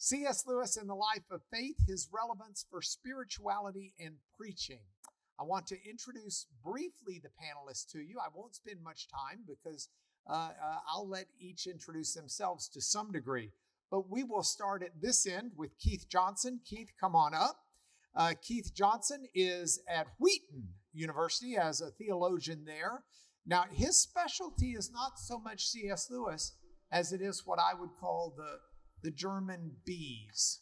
C.S. Lewis in the Life of Faith, His Relevance for Spirituality and Preaching. I want to introduce briefly the panelists to you. I won't spend much time because I'll let each introduce themselves to some degree. But we will start at this end with Keith Johnson. Keith, come on up. Keith Johnson is at Wheaton University as a theologian there. Now, his specialty is not so much C.S. Lewis as it is what I would call the German B's,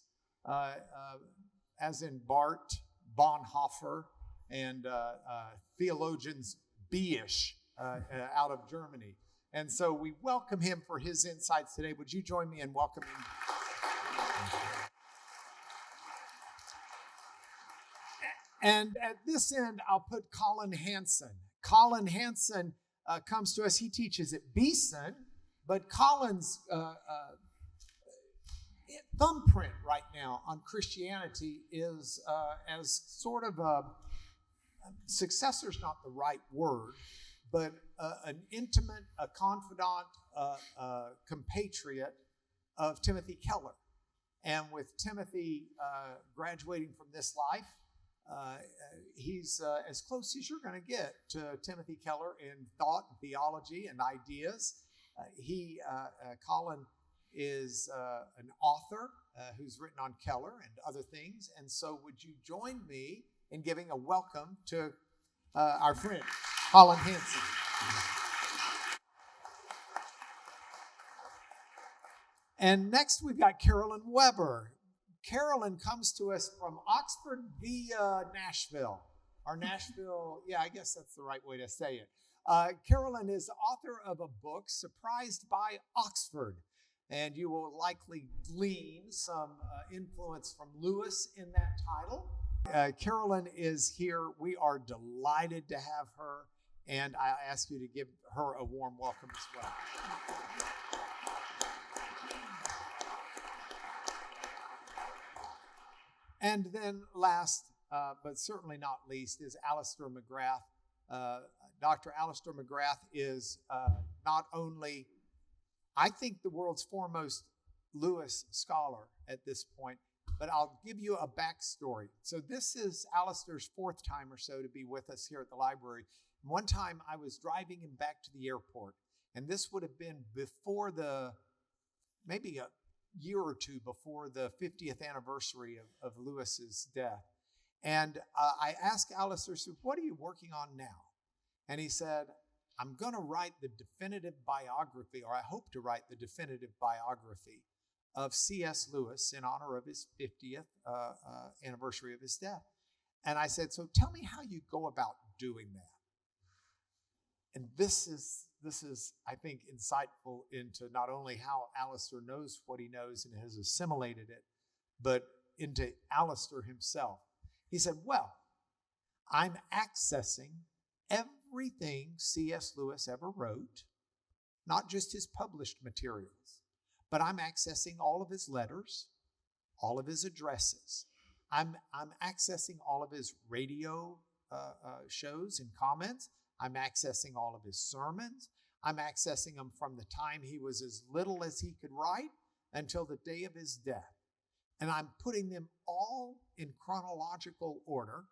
as in Barth, Bonhoeffer, and theologians B-ish out of Germany. And so we welcome him for his insights today. Would you join me in welcoming? And at this end, I'll put Colin Hansen. Colin Hansen comes to us. He teaches at Beeson, but Colin's thumbprint right now on Christianity is as sort of a successor's not the right word, but an intimate, a confidant, compatriot of Timothy Keller. And with Timothy graduating from this life, he's as close as you're going to get to Timothy Keller in thought and theology and ideas. Colin is an author who's written on Keller and other things. And so would you join me in giving a welcome to our friend, Colin Hansen. And next we've got Carolyn Weber. Carolyn comes to us from Oxford via Nashville. Or Nashville, yeah, I guess that's the right way to say it. Carolyn is author of a book, Surprised by Oxford. And you will likely glean some influence from Lewis in that title. Carolyn is here. We are delighted to have her. And I ask you to give her a warm welcome as well. And then last, but certainly not least, is Alister McGrath. Dr. Alister McGrath is not only, I think, the world's foremost Lewis scholar at this point, but I'll give you a backstory. So this is Alister's fourth time or so to be with us here at the library. One time I was driving him back to the airport, and this would have been before maybe a year or two before the 50th anniversary of Lewis's death. And I asked Alister, so what are you working on now? And he said, I'm going to write the definitive biography, or I hope to write the definitive biography of C.S. Lewis in honor of his 50th anniversary of his death. And I said, so tell me how you go about doing that. And this is, I think, insightful into not only how Alister knows what he knows and has assimilated it, but into Alister himself. He said, well, I'm accessing everything C.S. Lewis ever wrote, not just his published materials, but I'm accessing all of his letters, all of his addresses. I'm accessing all of his radio shows and comments. I'm accessing all of his sermons. I'm accessing them from the time he was as little as he could write until the day of his death. And I'm putting them all in chronological order.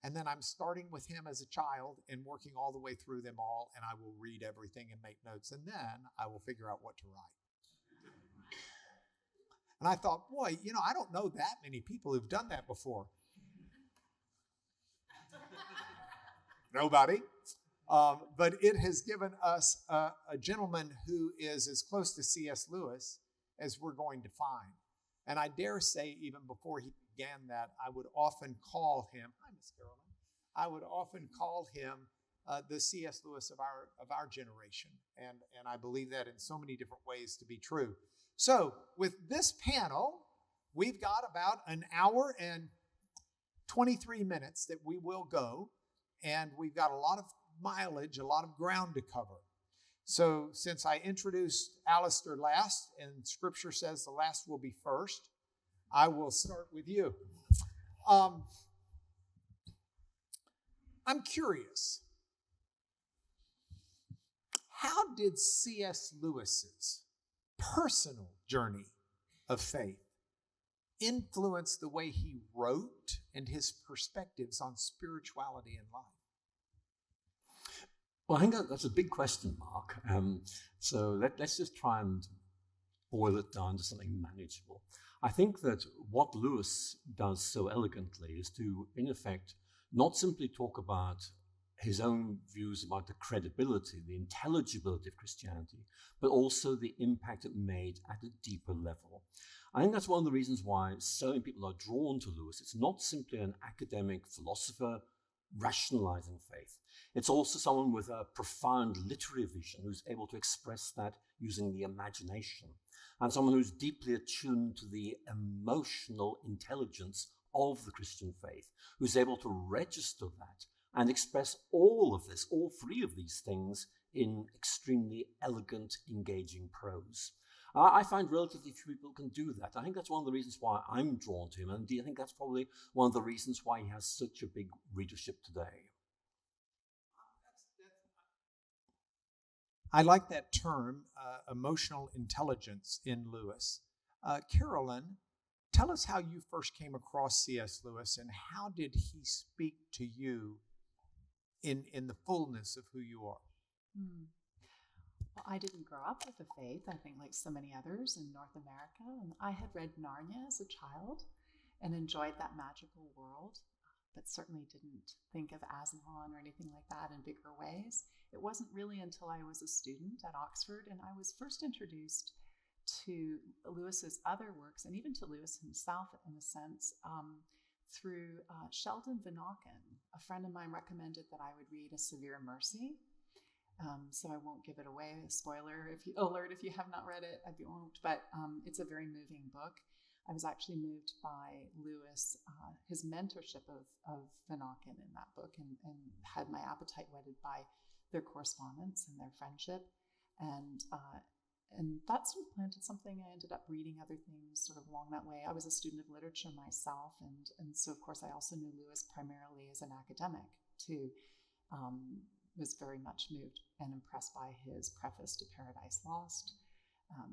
And then I'm starting with him as a child and working all the way through them all. And I will read everything and make notes. And then I will figure out what to write. And I thought, boy, I don't know that many people who've done that before. Nobody. But it has given us a gentleman who is as close to C.S. Lewis as we're going to find. And I dare say, even before he began that, I would often call him, hi, Miss Carolyn, I would often call him the C.S. Lewis of our generation. And I believe that in so many different ways to be true. So with this panel, we've got about an hour and 23 minutes that we will go. And we've got a lot of mileage, a lot of ground to cover. So since I introduced Alister last, and Scripture says the last will be first, I will start with you. I'm curious. How did C.S. Lewis's personal journey of faith influenced the way he wrote and his perspectives on spirituality and life? Well, I think that's a big question, Mark. So let's just try and boil it down to something manageable. I think that what Lewis does so elegantly is to, in effect, not simply talk about his own views about the credibility, the intelligibility of Christianity, but also the impact it made at a deeper level. I think that's one of the reasons why so many people are drawn to Lewis. It's not simply an academic philosopher rationalizing faith. It's also someone with a profound literary vision who's able to express that using the imagination, and someone who's deeply attuned to the emotional intelligence of the Christian faith, who's able to register that and express all of this, all three of these things, in extremely elegant, engaging prose. I find relatively few people can do that. I think that's one of the reasons why I'm drawn to him, and I think that's probably one of the reasons why he has such a big readership today. I like that term, emotional intelligence, in Lewis. Carolyn, tell us how you first came across C.S. Lewis, and how did he speak to you in the fullness of who you are? Well, I didn't grow up with the faith, I think, like so many others in North America. And I had read Narnia as a child and enjoyed that magical world, but certainly didn't think of Aslan or anything like that in bigger ways. It wasn't really until I was a student at Oxford and I was first introduced to Lewis's other works, and even to Lewis himself in a sense, through Sheldon Vanauken. A friend of mine recommended that I would read A Severe Mercy. So I won't give it away, a spoiler alert if you have not read it, I won't, but it's a very moving book. I was actually moved by Lewis, his mentorship of Vanauken in that book, and had my appetite whetted by their correspondence and their friendship. And that sort of planted something. I ended up reading other things sort of along that way. I was a student of literature myself, and so of course I also knew Lewis primarily as an academic too. Was very much moved and impressed by his preface to Paradise Lost. I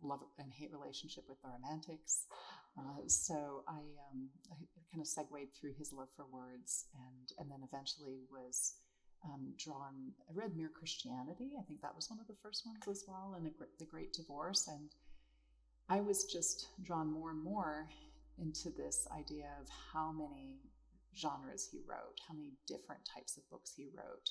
love and hate relationship with the Romantics. So I kind of segued through his love for words, and then eventually was drawn. I read Mere Christianity. I think that was one of the first ones as well, and The Great Divorce. And I was just drawn more and more into this idea of how many genres he wrote, how many different types of books he wrote,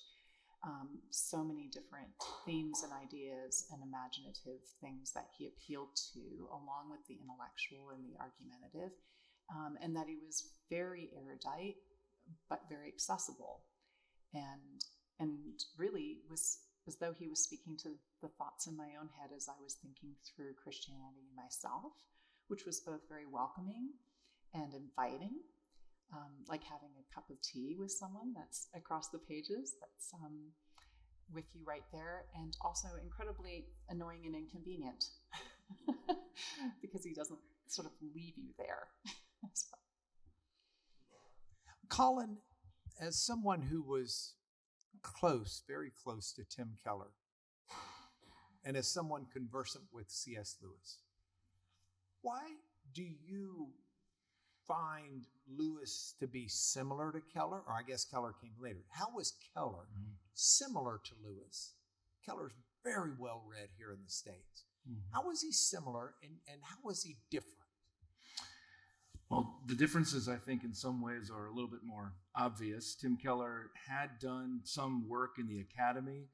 so many different themes and ideas and imaginative things that he appealed to, along with the intellectual and the argumentative, and that he was very erudite but very accessible, and really was as though he was speaking to the thoughts in my own head as I was thinking through Christianity myself, which was both very welcoming and inviting. Like having a cup of tea with someone that's across the pages, that's with you right there, and also incredibly annoying and inconvenient because he doesn't sort of leave you there. Colin, as someone who was close, very close to Tim Keller, and as someone conversant with C.S. Lewis, why do you find Lewis to be similar to Keller? Or I guess Keller came later. How was Keller similar to Lewis? Keller's very well read here in the States. How was he similar, and how was he different? Well, the differences, I think, in some ways are a little bit more obvious. Tim Keller had done some work in the academy,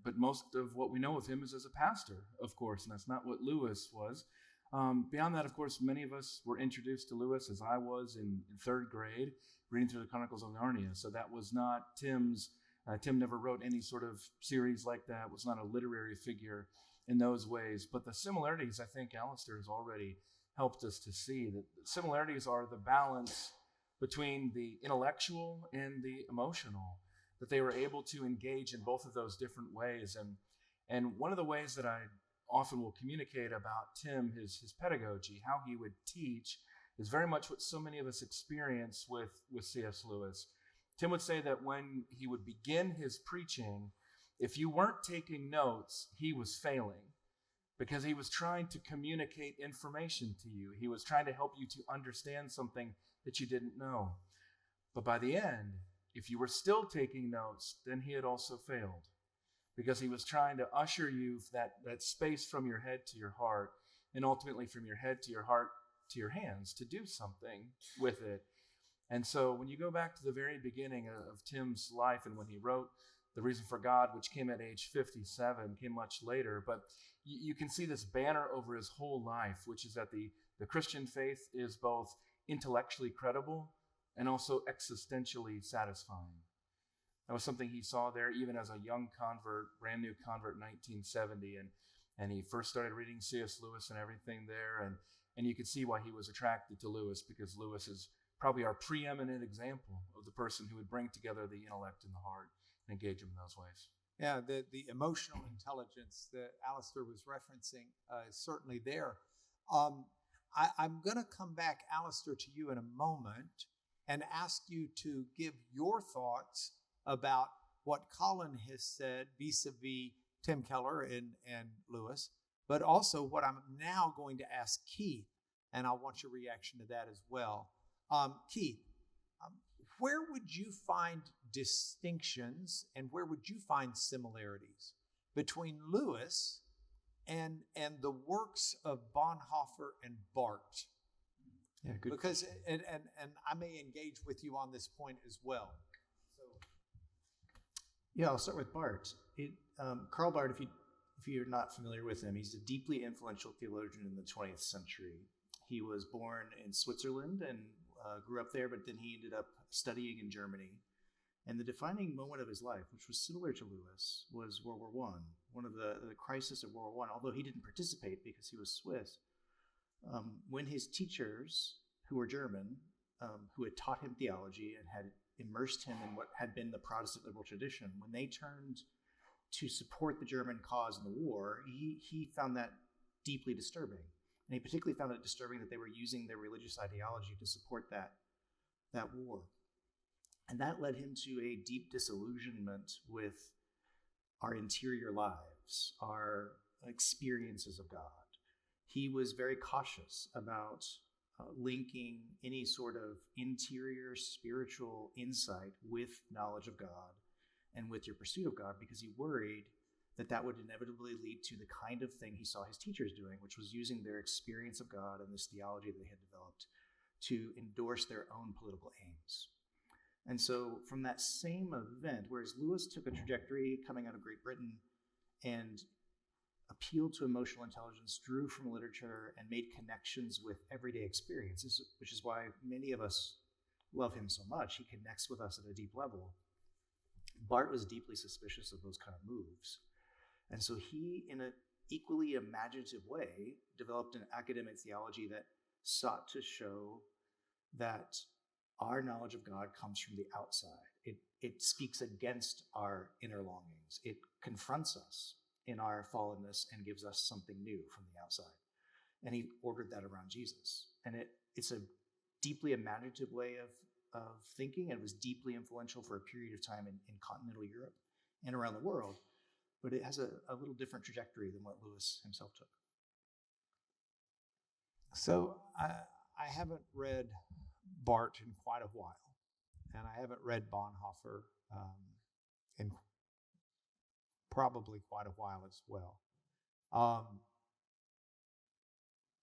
but most of what we know of him is as a pastor, of course, and that's not what Lewis was. Beyond that, of course, many of us were introduced to Lewis, as I was in third grade, reading through the Chronicles of Narnia. So that was not Tim's. Tim never wrote any sort of series like that, was not a literary figure in those ways. But the similarities, I think Alister has already helped us to see that the similarities are the balance between the intellectual and the emotional, that they were able to engage in both of those different ways. And one of the ways that I often will communicate about Tim, his pedagogy, how he would teach, is very much what so many of us experience with C.S. Lewis. Tim would say that when he would begin his preaching, if you weren't taking notes, he was failing. because he was trying to communicate information to you. He was trying to help you to understand something that you didn't know. But by the end, if you were still taking notes, then he had also failed, because he was trying to usher you that space from your head to your heart, and ultimately from your head to your heart to your hands to do something with it. And so when you go back to the very beginning of Tim's life, and when he wrote The Reason for God, which came at age 57, came much later, but you can see this banner over his whole life, which is that the Christian faith is both intellectually credible and also existentially satisfying. That was something he saw there even as a young convert, brand new convert in 1970, and he first started reading C.S. Lewis and everything there, and you could see why he was attracted to Lewis, because Lewis is probably our preeminent example of the person who would bring together the intellect and the heart and engage them in those ways. Yeah, the emotional intelligence that Alister was referencing is certainly there. I'm going to come back, Alister, to you in a moment and ask you to give your thoughts about what Colin has said vis-a-vis Tim Keller and Lewis, but also what I'm now going to ask Keith, and I want your reaction to that as well. Keith, where would you find distinctions and where would you find similarities between Lewis and the works of Bonhoeffer and Barth? Yeah, good. Because and I may engage with you on this point as well. So, yeah, I'll start with Barth. Karl Barth, if you're not familiar with him, he's a deeply influential theologian in the 20th century. He was born in Switzerland and grew up there, but then he ended up studying in Germany. And the defining moment of his life, which was similar to Lewis, was World War I. One of the crisis of World War I, although he didn't participate because he was Swiss. When his teachers, who were German, who had taught him theology and had immersed him in what had been the Protestant liberal tradition, when they turned to support the German cause in the war, he found that deeply disturbing. And he particularly found it disturbing that they were using their religious ideology to support that war. And that led him to a deep disillusionment with our interior lives, our experiences of God. He was very cautious about linking any sort of interior spiritual insight with knowledge of God and with your pursuit of God, because he worried that would inevitably lead to the kind of thing he saw his teachers doing, which was using their experience of God and this theology they had developed to endorse their own political aims. And so from that same event, whereas Lewis took a trajectory coming out of Great Britain and appealed to emotional intelligence, drew from literature, and made connections with everyday experiences, which is why many of us love him so much. He connects with us at a deep level. Barth was deeply suspicious of those kind of moves. And so he, in an equally imaginative way, developed an academic theology that sought to show that our knowledge of God comes from the outside. It speaks against our inner longings. It confronts us in our fallenness and gives us something new from the outside. And he ordered that around Jesus. And it's a deeply imaginative way of thinking, and it was deeply influential for a period of time in continental Europe and around the world. But it has a little different trajectory than what Lewis himself took. So I haven't read Barth in quite a while, and I haven't read Bonhoeffer in probably quite a while as well.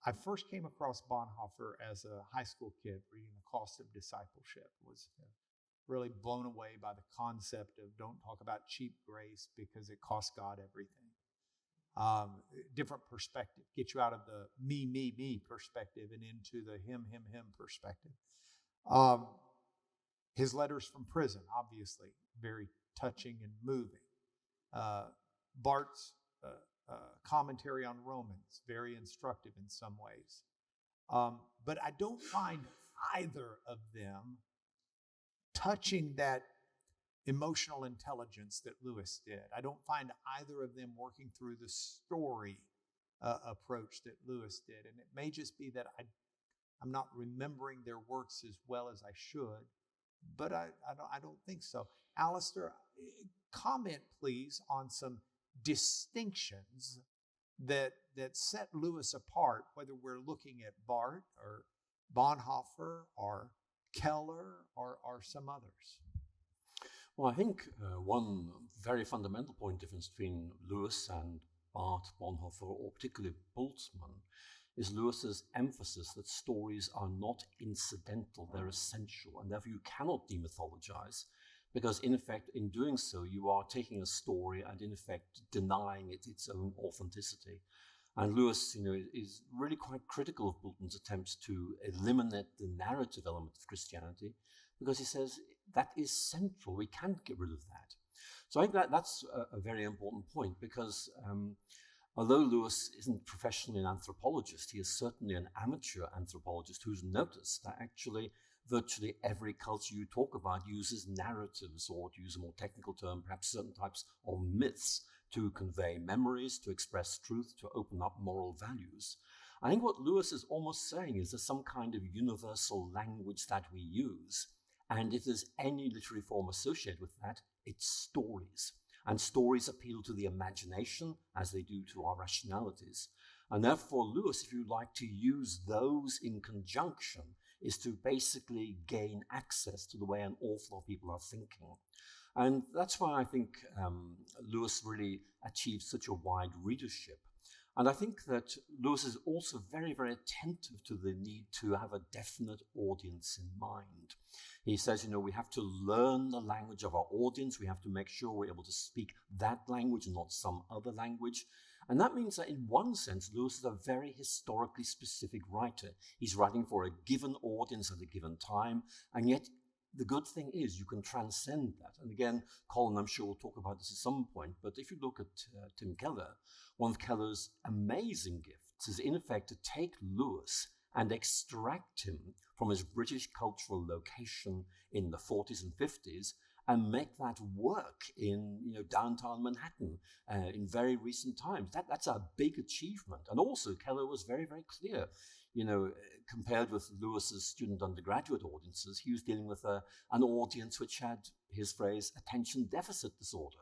I first came across Bonhoeffer as a high school kid reading The Cost of Discipleship. Was really blown away by the concept of don't talk about cheap grace because it costs God everything. Different perspective, get you out of the me perspective and into the him perspective. His letters from prison, obviously, very touching and moving. Barth's commentary on Romans, very instructive in some ways. But I don't find either of them touching that emotional intelligence that Lewis did. I don't find either of them working through the story approach that Lewis did. And it may just be that I'm not remembering their works as well as I should, but I don't think so. Alister, comment please on some distinctions that set Lewis apart, whether we're looking at Barth or Bonhoeffer or Keller or some others? Well, I think one very fundamental point difference between Lewis and Barth, Bonhoeffer, or particularly Bultmann, is Lewis's emphasis that stories are not incidental, they're essential, and therefore you cannot demythologize, because in effect, in doing so, you are taking a story and in effect denying it its own authenticity. And Lewis, is really quite critical of Bultmann's attempts to eliminate the narrative element of Christianity, because he says that is central. We can't get rid of that. So I think that's a very important point, because although Lewis isn't professionally an anthropologist, he is certainly an amateur anthropologist who's noticed that actually virtually every culture you talk about uses narratives, or to use a more technical term, perhaps certain types of myths to convey memories, to express truth, to open up moral values. I think what Lewis is almost saying is there's some kind of universal language that we use, and if there's any literary form associated with that, it's stories. And stories appeal to the imagination as they do to our rationalities. And therefore, Lewis, if you like to use those in conjunction, is to basically gain access to the way an awful lot of people are thinking. And that's why I think Lewis really achieved such a wide readership. And I think that Lewis is also very, very attentive to the need to have a definite audience in mind. He says, we have to learn the language of our audience. We have to make sure we're able to speak that language and not some other language. And that means that in one sense, Lewis is a very historically specific writer. He's writing for a given audience at a given time, and yet the good thing is you can transcend that. And again, Colin, I'm sure, will talk about this at some point, but if you look at Tim Keller, one of Keller's amazing gifts is in effect to take Lewis and extract him from his British cultural location in the 40s and 50s and make that work in downtown Manhattan in very recent times. That's a big achievement. And also Keller was very, very clear. Compared with Lewis's student undergraduate audiences, he was dealing with an audience which had, his phrase, attention deficit disorder.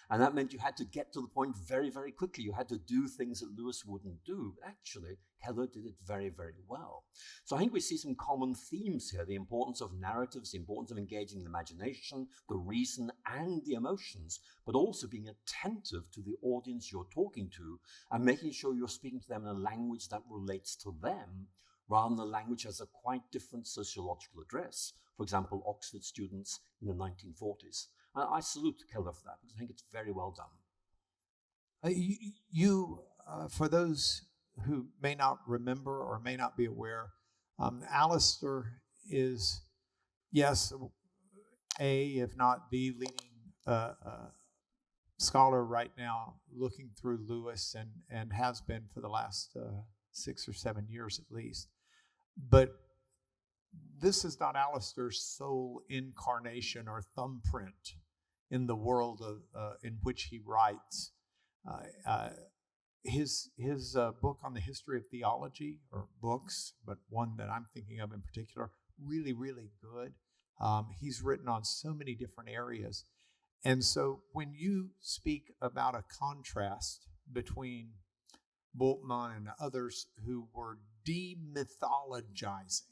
And that meant you had to get to the point very, very quickly. You had to do things that Lewis wouldn't do. Actually, Keller did it very, very well. So I think we see some common themes here: the importance of narratives, the importance of engaging the imagination, the reason, and the emotions, but also being attentive to the audience you're talking to and making sure you're speaking to them in a language that relates to them, rather than a language has a quite different sociological address. For example, Oxford students in the 1940s. I salute Keller for that, because I think it's very well done. For those who may not remember or may not be aware, Alister is, yes, if not the leading scholar right now looking through Lewis, and has been for the last 6 or 7 years at least. But this is not Alister's sole incarnation or thumbprint in the world in which he writes. His book on the history of theology, or books, but one that I'm thinking of in particular, really, really good. He's written on so many different areas. And so when you speak about a contrast between Bultmann and others who were demythologizing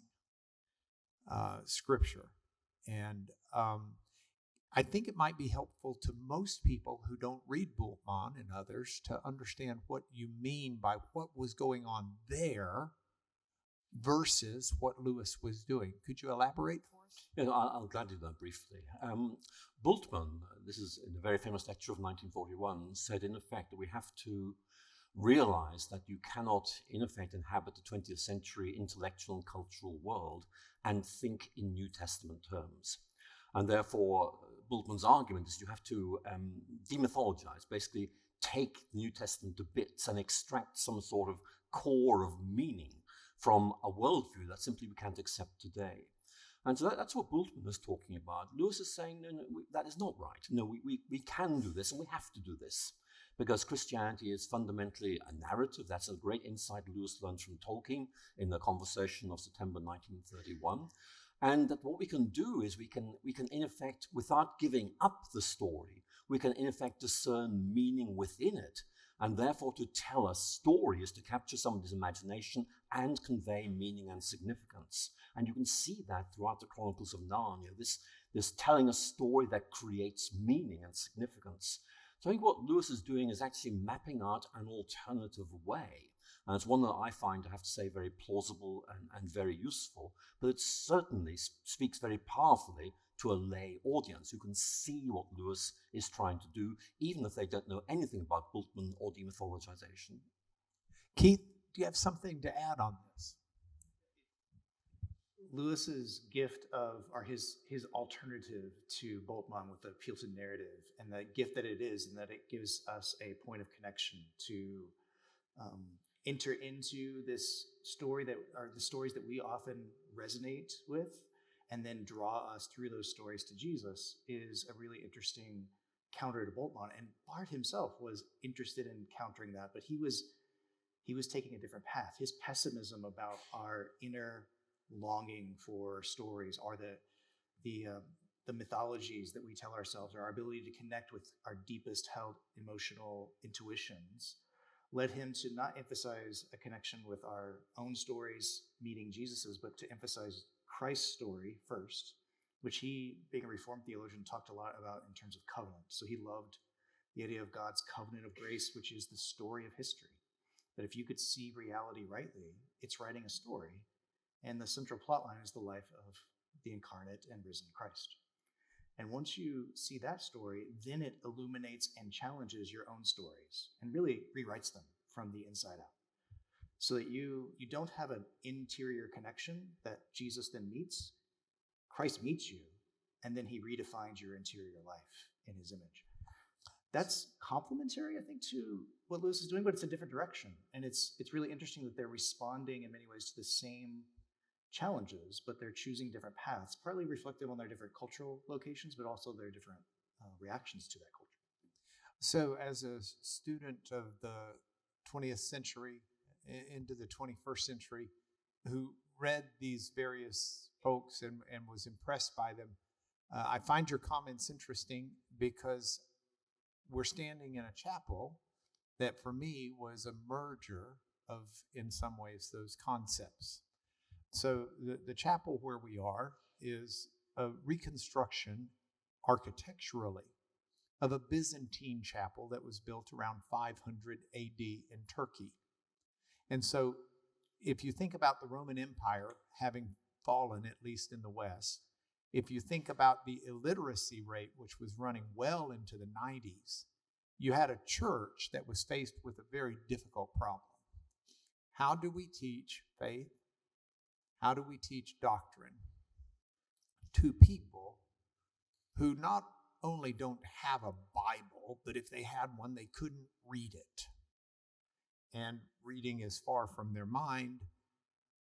Scripture, and I think it might be helpful to most people who don't read Bultmann and others to understand what you mean by what was going on there versus what Lewis was doing. Could you elaborate for us? Yeah, I'll gladly do that briefly. Bultmann, this is in a very famous lecture of 1941, said in effect that we have to realize that you cannot, in effect, inhabit the 20th century intellectual and cultural world and think in New Testament terms. And therefore, Bultmann's argument is you have to demythologize, basically take the New Testament to bits and extract some sort of core of meaning from a worldview that simply we can't accept today. And so that's what Bultmann is talking about. Lewis is saying, no, that is not right. No, we can do this, and we have to do this, because Christianity is fundamentally a narrative. That's a great insight Lewis learned from Tolkien in the Conversation of September 1931. And that what we can do is we can in effect, without giving up the story, we can in effect discern meaning within it. And therefore, to tell a story is to capture somebody's imagination and convey meaning and significance. And you can see that throughout the Chronicles of Narnia, this telling a story that creates meaning and significance. So I think what Lewis is doing is actually mapping out an alternative way. And it's one that I find, I have to say, very plausible and very useful. But it certainly speaks very powerfully to a lay audience who can see what Lewis is trying to do, even if they don't know anything about Bultmann or demythologization. Keith, do you have something to add on this? Lewis's gift of, or his alternative to Bultmann with the appeal to narrative, and the gift that it is, and that it gives us a point of connection to enter into this story that are the stories that we often resonate with, and then draw us through those stories to Jesus, is a really interesting counter to Bultmann. And Barth himself was interested in countering that, but he was taking a different path. His pessimism about our inner longing for stories, or the mythologies that we tell ourselves, or our ability to connect with our deepest held emotional intuitions, led him to not emphasize a connection with our own stories meeting Jesus's, but to emphasize Christ's story first, which he, being a Reformed theologian, talked a lot about in terms of covenant. So he loved the idea of God's covenant of grace, which is the story of history. That if you could see reality rightly, it's writing a story, and the central plot line is the life of the incarnate and risen Christ. And once you see that story, then it illuminates and challenges your own stories and really rewrites them from the inside out. So that you don't have an interior connection that Jesus then meets. Christ meets you, and then he redefines your interior life in his image. That's complementary, I think, to what Lewis is doing, but it's a different direction. And it's really interesting that they're responding in many ways to the same challenges, but they're choosing different paths, partly reflective on their different cultural locations, but also their different reactions to that culture. So as a student of the 20th century into the 21st century, who read these various folks and was impressed by them, I find your comments interesting because we're standing in a chapel that for me was a merger of, in some ways, those concepts. So the chapel where we are is a reconstruction architecturally of a Byzantine chapel that was built around 500 AD in Turkey. And so if you think about the Roman Empire having fallen, at least in the West, if you think about the illiteracy rate, which was running well into the 90s, you had a church that was faced with a very difficult problem. How do we teach faith? How do we teach doctrine to people who not only don't have a Bible, but if they had one, they couldn't read it? And reading is far from their mind.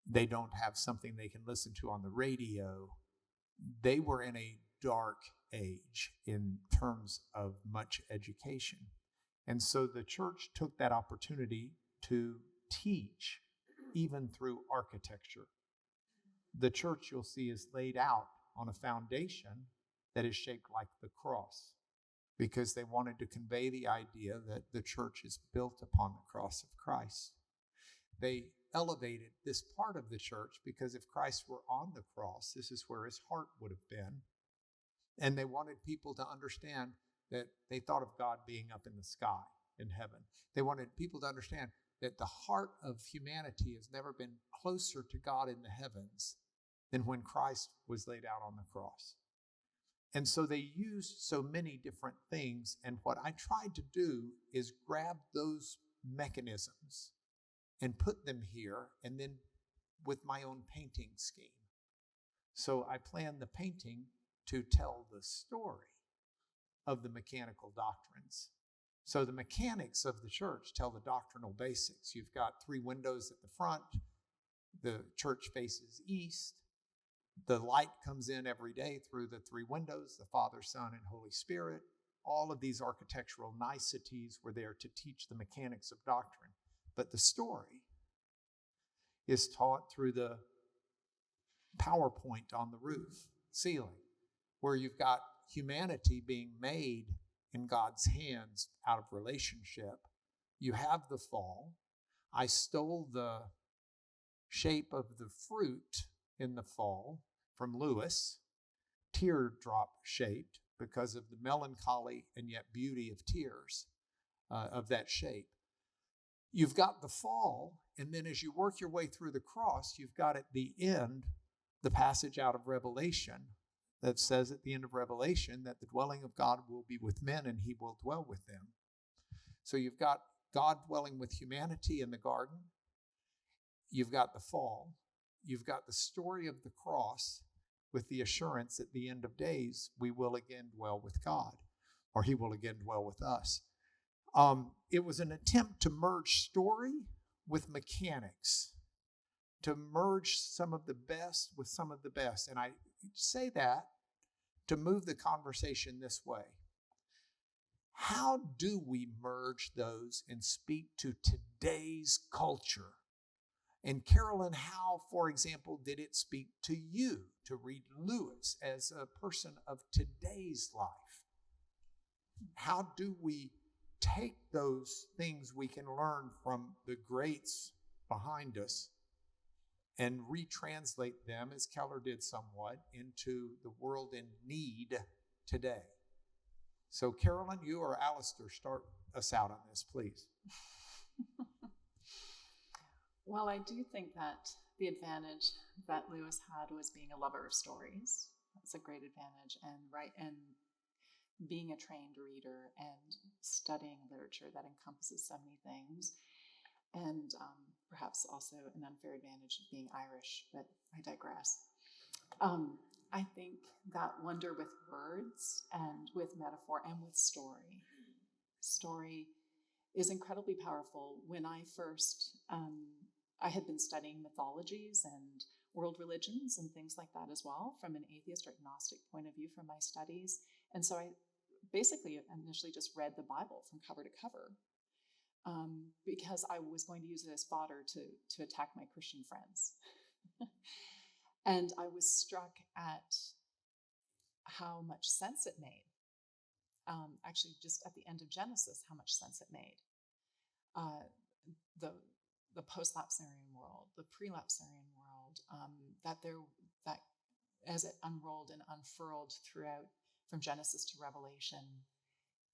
They don't have something they can listen to on the radio. They were in a dark age in terms of much education. And so the church took that opportunity to teach even through architecture. The church, you'll see, is laid out on a foundation that is shaped like the cross, because they wanted to convey the idea that the church is built upon the cross of Christ. They elevated this part of the church because if Christ were on the cross, this is where his heart would have been. And they wanted people to understand that they thought of God being up in the sky in heaven. They wanted people to understand that the heart of humanity has never been closer to God in the heavens than when Christ was laid out on the cross. And so they used so many different things, and what I tried to do is grab those mechanisms and put them here, and then with my own painting scheme. So I planned the painting to tell the story of the mechanical doctrines. So the mechanics of the church tell the doctrinal basics. You've got 3 windows at the front. The church faces east. The light comes in every day through the 3 windows, the Father, Son, and Holy Spirit. All of these architectural niceties were there to teach the mechanics of doctrine. But the story is taught through the PowerPoint on the roof ceiling, where you've got humanity being made in God's hands out of relationship, You have the fall. I stole the shape of the fruit in the fall from Lewis, teardrop shaped because of the melancholy and yet beauty of tears of that shape. You've got the fall, and then as you work your way through the cross, you've got at the end the passage out of Revelation that says at the end of Revelation that the dwelling of God will be with men and he will dwell with them. So you've got God dwelling with humanity in the garden. You've got the fall. You've got the story of the cross with the assurance at the end of days we will again dwell with God, or he will again dwell with us. It was an attempt to merge story with mechanics, to merge some of the best with some of the best. And I say that to move the conversation this way. How do we merge those and speak to today's culture? And Carolyn, how, for example, did it speak to you to read Lewis as a person of today's life? How do we take those things we can learn from the greats behind us and retranslate them, as Keller did somewhat, into the world in need today? So Carolyn, you or Alister, start us out on this, please. Well, I do think that the advantage that Lewis had was being a lover of stories. That's a great advantage, and being a trained reader and studying literature that encompasses so many things, and perhaps also an unfair advantage of being Irish, but I digress. I think that wonder with words and with metaphor and with story is incredibly powerful. When I first, I had been studying mythologies and world religions and things like that as well from an atheist or agnostic point of view from my studies. And so I basically initially just read the Bible from cover to cover because I was going to use it as fodder to attack my Christian friends. And I was struck at how much sense it made. Actually, just at the end of Genesis, how much sense it made. The post-lapsarian world, the pre-lapsarian world, that as it unrolled and unfurled throughout from Genesis to Revelation,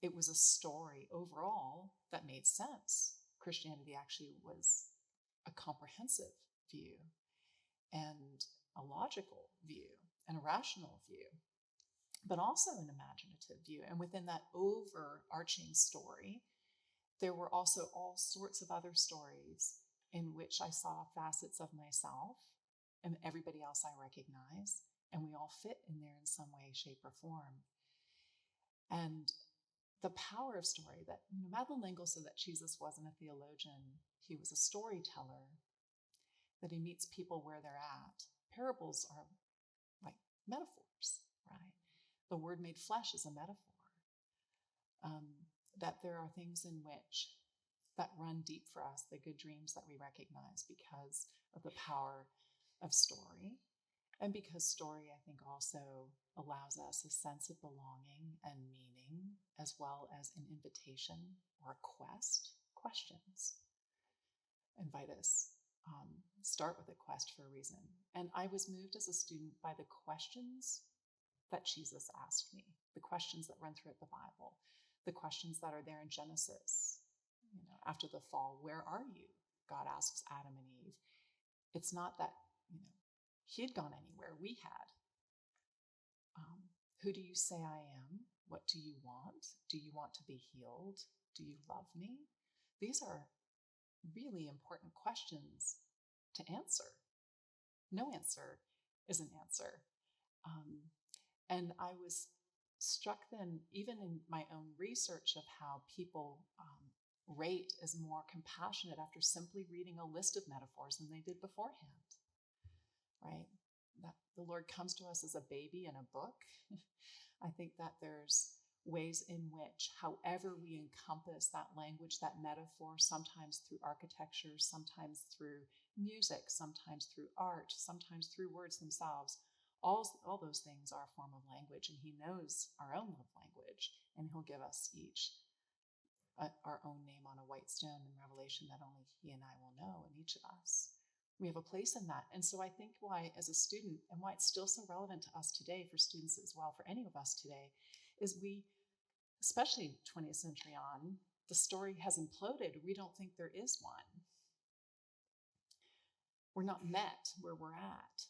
it was a story overall that made sense. Christianity actually was a comprehensive view and a logical view and a rational view, but also an imaginative view. And within that overarching story, there were also all sorts of other stories in which I saw facets of myself and everybody else I recognize, and we all fit in there in some way, shape, or form. And the power of story that, Madeleine L'Engle said that Jesus wasn't a theologian, he was a storyteller, that he meets people where they're at. Parables are like metaphors, right? The word made flesh is a metaphor. That there are things in which that run deep for us, the good dreams that we recognize because of the power of story. And because story, I think, also allows us a sense of belonging and meaning, as well as an invitation or a questions. Invite us, start with a quest for a reason. And I was moved as a student by the questions that Jesus asked me, the questions that run throughout the Bible, the questions that are there in Genesis. After the fall, where are you? God asks Adam and Eve. It's not that, he had gone anywhere. We had. Who do you say I am? What do you want? Do you want to be healed? Do you love me? These are really important questions to answer. No answer is an answer. And I was struck then, even in my own research, of how people rate as more compassionate after simply reading a list of metaphors than they did beforehand, right? That the Lord comes to us as a baby in a book. I think that there's ways in which, however we encompass that language, that metaphor, sometimes through architecture, sometimes through music, sometimes through art, sometimes through words themselves, all those things are a form of language, and he knows our own love language, and he'll give us each our own name on a white stone in Revelation that only he and I will know, and each of us. We have a place in that. And so I think why, as a student, and why it's still so relevant to us today, for students as well, for any of us today, is we, especially 20th century on, the story has imploded. We don't think there is one. We're not met where we're at.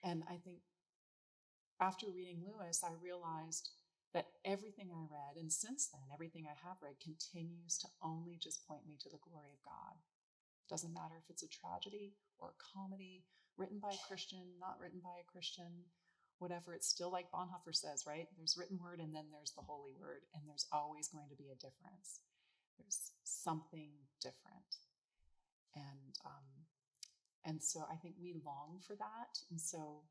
And I think after reading Lewis, I realized that everything I read, and since then, everything I have read, continues to only just point me to the glory of God. Doesn't matter if it's a tragedy or a comedy, written by a Christian, not written by a Christian, whatever. It's still like Bonhoeffer says, right? There's written word and then there's the holy word, and there's always going to be a difference. There's something different. And so I think we long for that. And so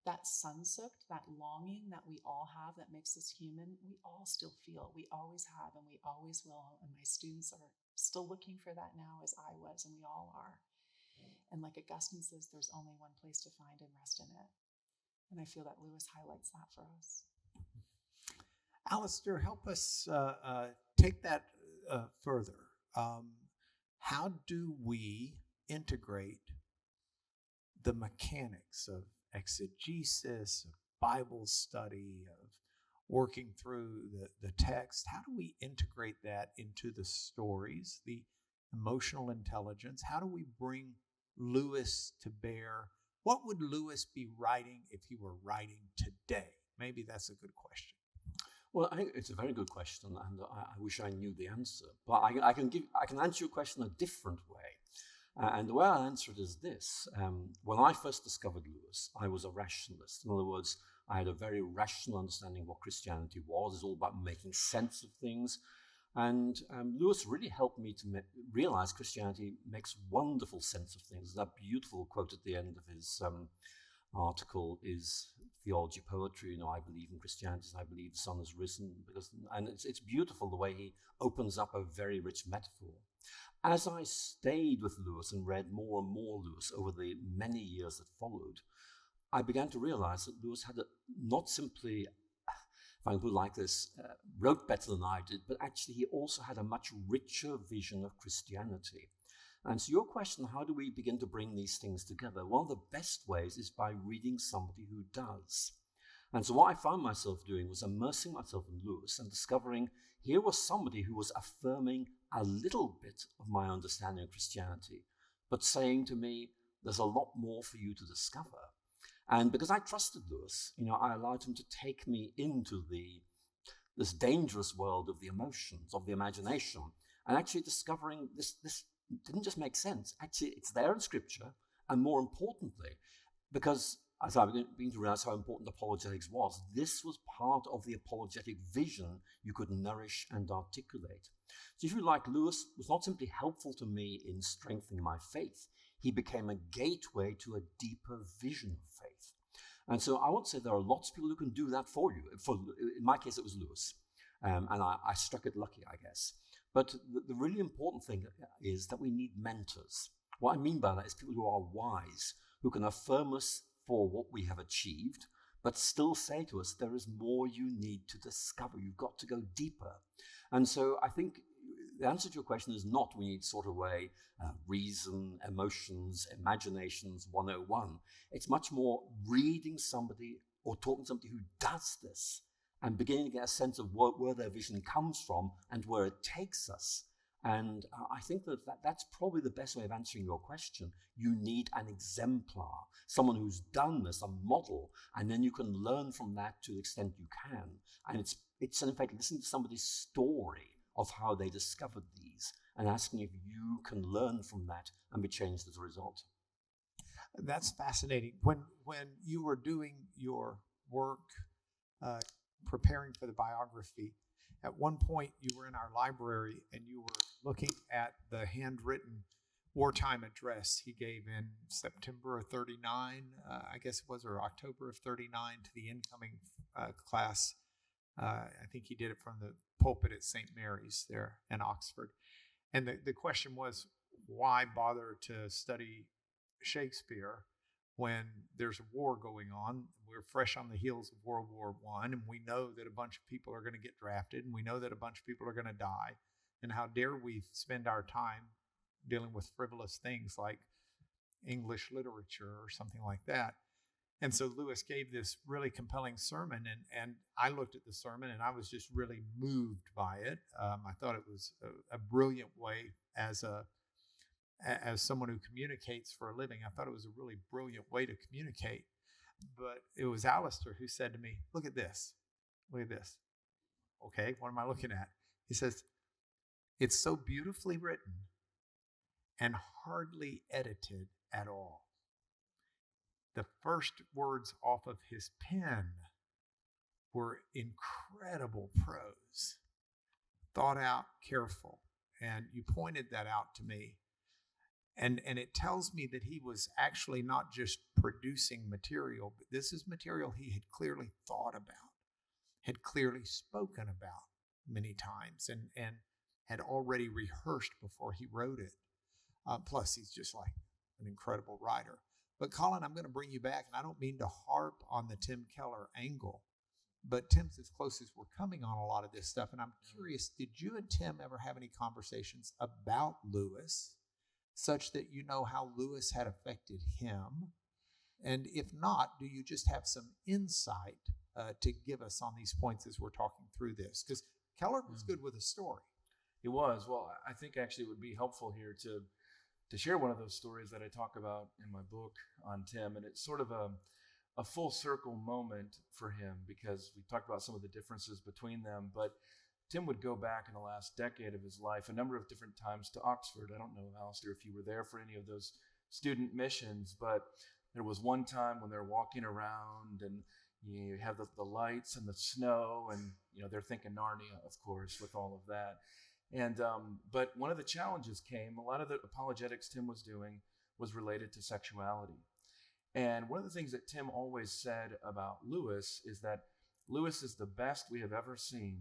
that sun-soaked, that longing that we all have that makes us human, we all still feel. We always have, and we always will. And my students are still looking for that now, as I was, and we all are. And like Augustine says, there's only one place to find and rest in it. And I feel that Lewis highlights that for us. Alister, help us take that further. How do we integrate the mechanics of exegesis, of Bible study, of working through the text? How do we integrate that into the stories, the emotional intelligence? How do we bring Lewis to bear? What would Lewis be writing if he were writing today? Maybe that's a good question. Well, I think it's a very good question, and I wish I knew the answer. But I can answer your question a different way. And the way I answer it is this. When I first discovered Lewis, I was a rationalist. In other words, I had a very rational understanding of what Christianity was. It's all about making sense of things. And Lewis really helped me to realize Christianity makes wonderful sense of things. That beautiful quote at the end of his article is theology, poetry. You know, I believe in Christianity, I believe the sun has risen. And it's beautiful the way he opens up a very rich metaphor. As I stayed with Lewis and read more and more Lewis over the many years that followed, I began to realize that Lewis had not simply, if I can put it like this, wrote better than I did, but actually he also had a much richer vision of Christianity. And so your question, how do we begin to bring these things together? One of the best ways is by reading somebody who does. And so what I found myself doing was immersing myself in Lewis and discovering here was somebody who was affirming a little bit of my understanding of Christianity, but saying to me, there's a lot more for you to discover. And because I trusted Lewis, I allowed him to take me into this dangerous world of the emotions, of the imagination, and actually discovering this didn't just make sense. Actually, it's there in Scripture, and more importantly, because as I began to realize how important apologetics was, this was part of the apologetic vision you could nourish and articulate. So if you like, Lewis was not simply helpful to me in strengthening my faith, he became a gateway to a deeper vision of faith. And so I would say there are lots of people who can do that for you. In my case, it was Lewis. And I struck it lucky, I guess. But the really important thing is that we need mentors. What I mean by that is people who are wise, who can affirm us for what we have achieved, but still say to us, there is more you need to discover. You've got to go deeper. And so I think the answer to your question is not we need sort of a reason, emotions, imaginations 101. It's much more reading somebody or talking to somebody who does this and beginning to get a sense of where their vision comes from and where it takes us. And I think that's probably the best way of answering your question. You need an exemplar, someone who's done this, a model, and then you can learn from that to the extent you can. And it's in fact listening to somebody's story of how they discovered these and asking if you can learn from that and be changed as a result. That's fascinating. When you were doing your work, preparing for the biography, at one point you were in our library and you were looking at the handwritten wartime address he gave in September of 39, I guess it was, or October of 39 to the incoming class. I think he did it from the pulpit at St. Mary's there in Oxford. And the question was, why bother to study Shakespeare when there's a war going on. We're fresh on the heels of World War I, and we know that a bunch of people are going to get drafted, and we know that a bunch of people are going to die. And how dare we spend our time dealing with frivolous things like English literature or something like that. And so Lewis gave this really compelling sermon, and I looked at the sermon, and I was just really moved by it. I thought it was a brilliant way as someone who communicates for a living. I thought it was a really brilliant way to communicate. But it was Alister who said to me, look at this. Look at this. Okay, what am I looking at? He says, it's so beautifully written and hardly edited at all. The first words off of his pen were incredible prose, thought out, careful. And you pointed that out to me. And it tells me that he was actually not just producing material, but this is material he had clearly thought about, had clearly spoken about many times, and had already rehearsed before he wrote it. Plus, he's just like an incredible writer. But Colin, I'm going to bring you back, and I don't mean to harp on the Tim Keller angle, but Tim's as close as we're coming on a lot of this stuff. And I'm curious, did you and Tim ever have any conversations about Lewis, such that you know how Lewis had affected him? And if not, do you just have some insight to give us on these points as we're talking through this? Because Keller was good with a story. He was. Well, I think actually it would be helpful here to share one of those stories that I talk about in my book on Tim. And it's sort of a full circle moment for him, because we talked about some of the differences between them. But Tim would go back in the last decade of his life a number of different times to Oxford. I don't know, Alister, if you were there for any of those student missions, but there was one time when they're walking around and you have the lights and the snow, and they're thinking Narnia, of course, with all of that. And but one of the challenges came. A lot of the apologetics Tim was doing was related to sexuality. And one of the things that Tim always said about Lewis is that Lewis is the best we have ever seen,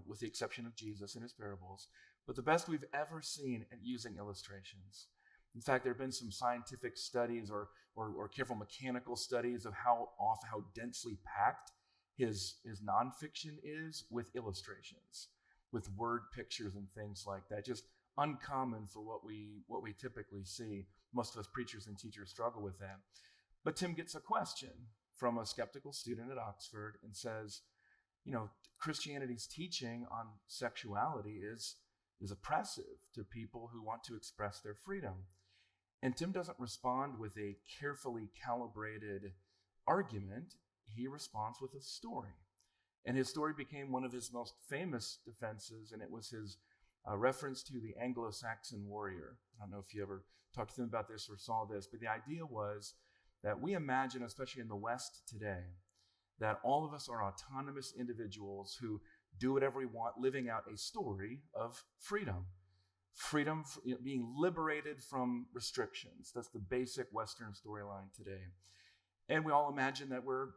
with the exception of Jesus and his parables, but the best we've ever seen at using illustrations. In fact, there have been some scientific studies or careful mechanical studies of how densely packed his nonfiction is with illustrations, with word pictures and things like that. Just uncommon for what we typically see. Most of us preachers and teachers struggle with that. But Tim gets a question from a skeptical student at Oxford and says, Christianity's teaching on sexuality is oppressive to people who want to express their freedom. And Tim doesn't respond with a carefully calibrated argument. He responds with a story. And his story became one of his most famous defenses, and it was his reference to the Anglo-Saxon warrior. I don't know if you ever talked to him about this or saw this, but the idea was that we imagine, especially in the West today, that all of us are autonomous individuals who do whatever we want, living out a story of freedom. Freedom, being liberated from restrictions. That's the basic Western storyline today. And we all imagine that we're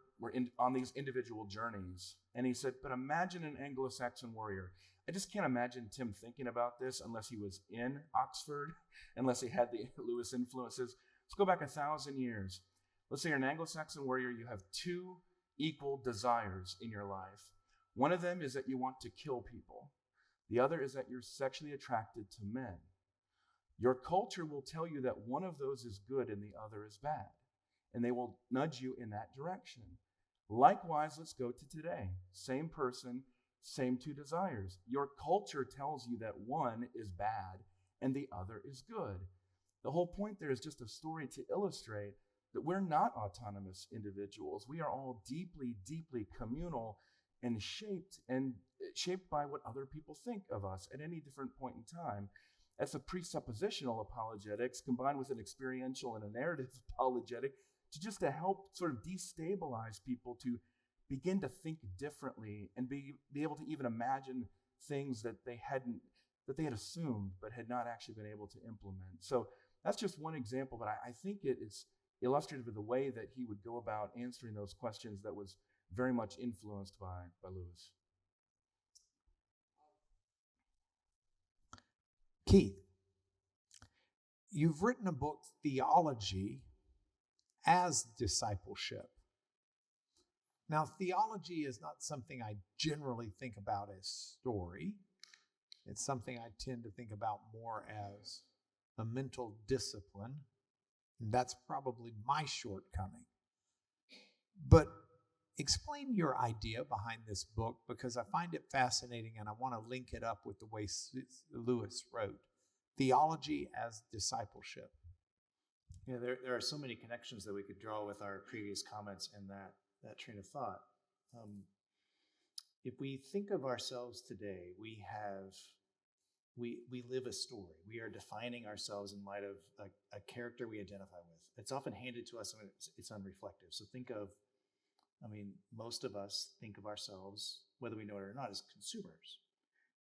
on these individual journeys. And he said, but imagine an Anglo-Saxon warrior. I just can't imagine Tim thinking about this unless he was in Oxford, unless he had the Lewis influences. Let's go back 1,000 years. Let's say you're an Anglo-Saxon warrior. You have two equal desires in your life. One of them is that you want to kill people. The other is that you're sexually attracted to men. Your culture will tell you that one of those is good and the other is bad, and they will nudge you in that direction. Likewise, let's go to today. Same person, same two desires. Your culture tells you that one is bad and the other is good. The whole point there is just a story to illustrate that we're not autonomous individuals. We are all deeply, deeply communal and shaped by what other people think of us at any different point in time. That's a presuppositional apologetics combined with an experiential and a narrative apologetic to help sort of destabilize people to begin to think differently and be able to even imagine things that they had assumed but had not actually been able to implement. So that's just one example, but I think it's illustrative of the way that he would go about answering those questions that was very much influenced by Lewis. Keith, you've written a book, Theology, as discipleship. Now, theology is not something I generally think about as story. It's something I tend to think about more as a mental discipline. And that's probably my shortcoming. But explain your idea behind this book, because I find it fascinating and I want to link it up with the way Lewis wrote. Theology as discipleship. Yeah, there are so many connections that we could draw with our previous comments and that train of thought. If we think of ourselves today, we live a story. We are defining ourselves in light of a character we identify with. It's often handed to us and it's unreflective. So most of us think of ourselves, whether we know it or not, as consumers.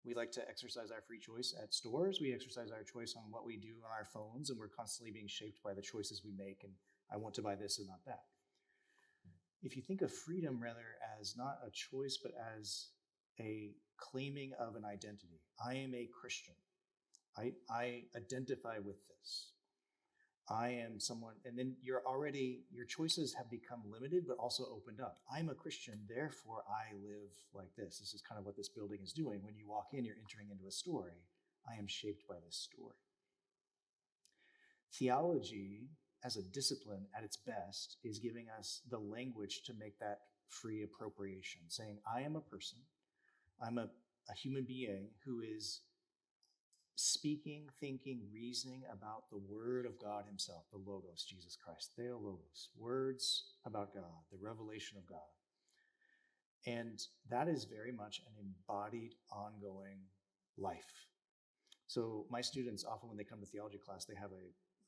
We like to exercise our free choice at stores. We exercise our choice on what we do on our phones, and we're constantly being shaped by the choices we make, and I want to buy this and not that. If you think of freedom rather as not a choice, but as a claiming of an identity. I am a Christian. I identify with this. I am someone, and then your choices have become limited, but also opened up. I'm a Christian, therefore I live like this. This is kind of what this building is doing. When you walk in, you're entering into a story. I am shaped by this story. Theology, as a discipline at its best, is giving us the language to make that free appropriation, saying, I am a person. I'm a human being who is speaking, thinking, reasoning about the Word of God himself, the Logos, Jesus Christ, Theologos, words about God, the revelation of God. And that is very much an embodied, ongoing life. So my students, often when they come to theology class, they have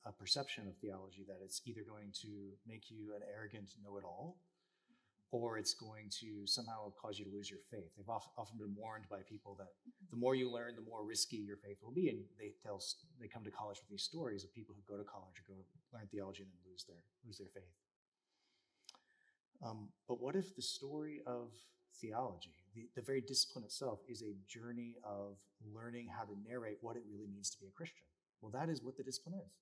a perception of theology that it's either going to make you an arrogant know-it-all, or it's going to somehow cause you to lose your faith. They've often been warned by people that the more you learn, the more risky your faith will be. And they come to college with these stories of people who go to college or go learn theology and then lose their faith. But what if the story of theology, the very discipline itself, is a journey of learning how to narrate what it really means to be a Christian? Well, that is what the discipline is.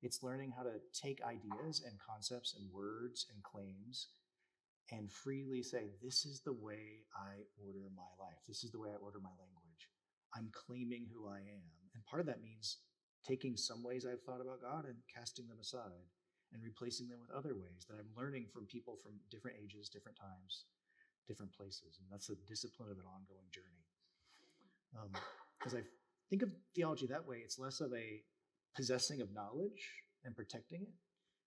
It's learning how to take ideas and concepts and words and claims and freely say, this is the way I order my life. This is the way I order my language. I'm claiming who I am. And part of that means taking some ways I've thought about God and casting them aside and replacing them with other ways that I'm learning from people from different ages, different times, different places. And that's the discipline of an ongoing journey. As I think of theology that way, it's less of a possessing of knowledge and protecting it.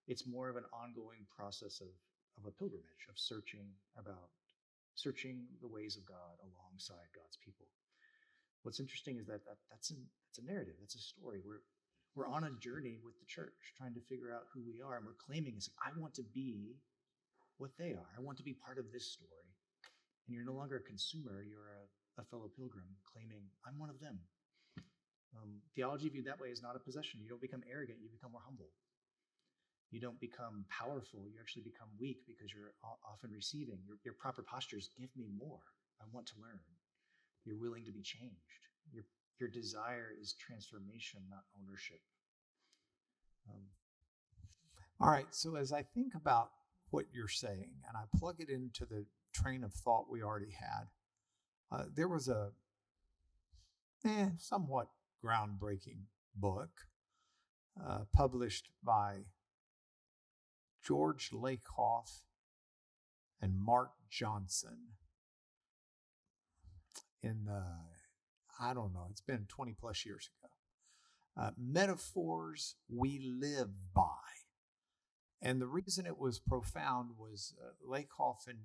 It's more of an ongoing process of a pilgrimage, of searching the ways of God alongside God's people. What's interesting is that's a narrative, that's a story. We're on a journey with the church, trying to figure out who we are, and we're claiming, I want to be what they are. I want to be part of this story. And you're no longer a consumer, you're a fellow pilgrim claiming, I'm one of them. Theology viewed that way is not a possession. You don't become arrogant, you become more humble. You don't become powerful, you actually become weak because you're often receiving. Your proper posture is, give me more. I want to learn. You're willing to be changed. Your desire is transformation, not ownership. All right, so as I think about what you're saying and I plug it into the train of thought we already had, there was a somewhat groundbreaking book published by George Lakoff and Mark Johnson in it's been 20 plus years ago. Metaphors We Live By. And the reason it was profound was Lakoff and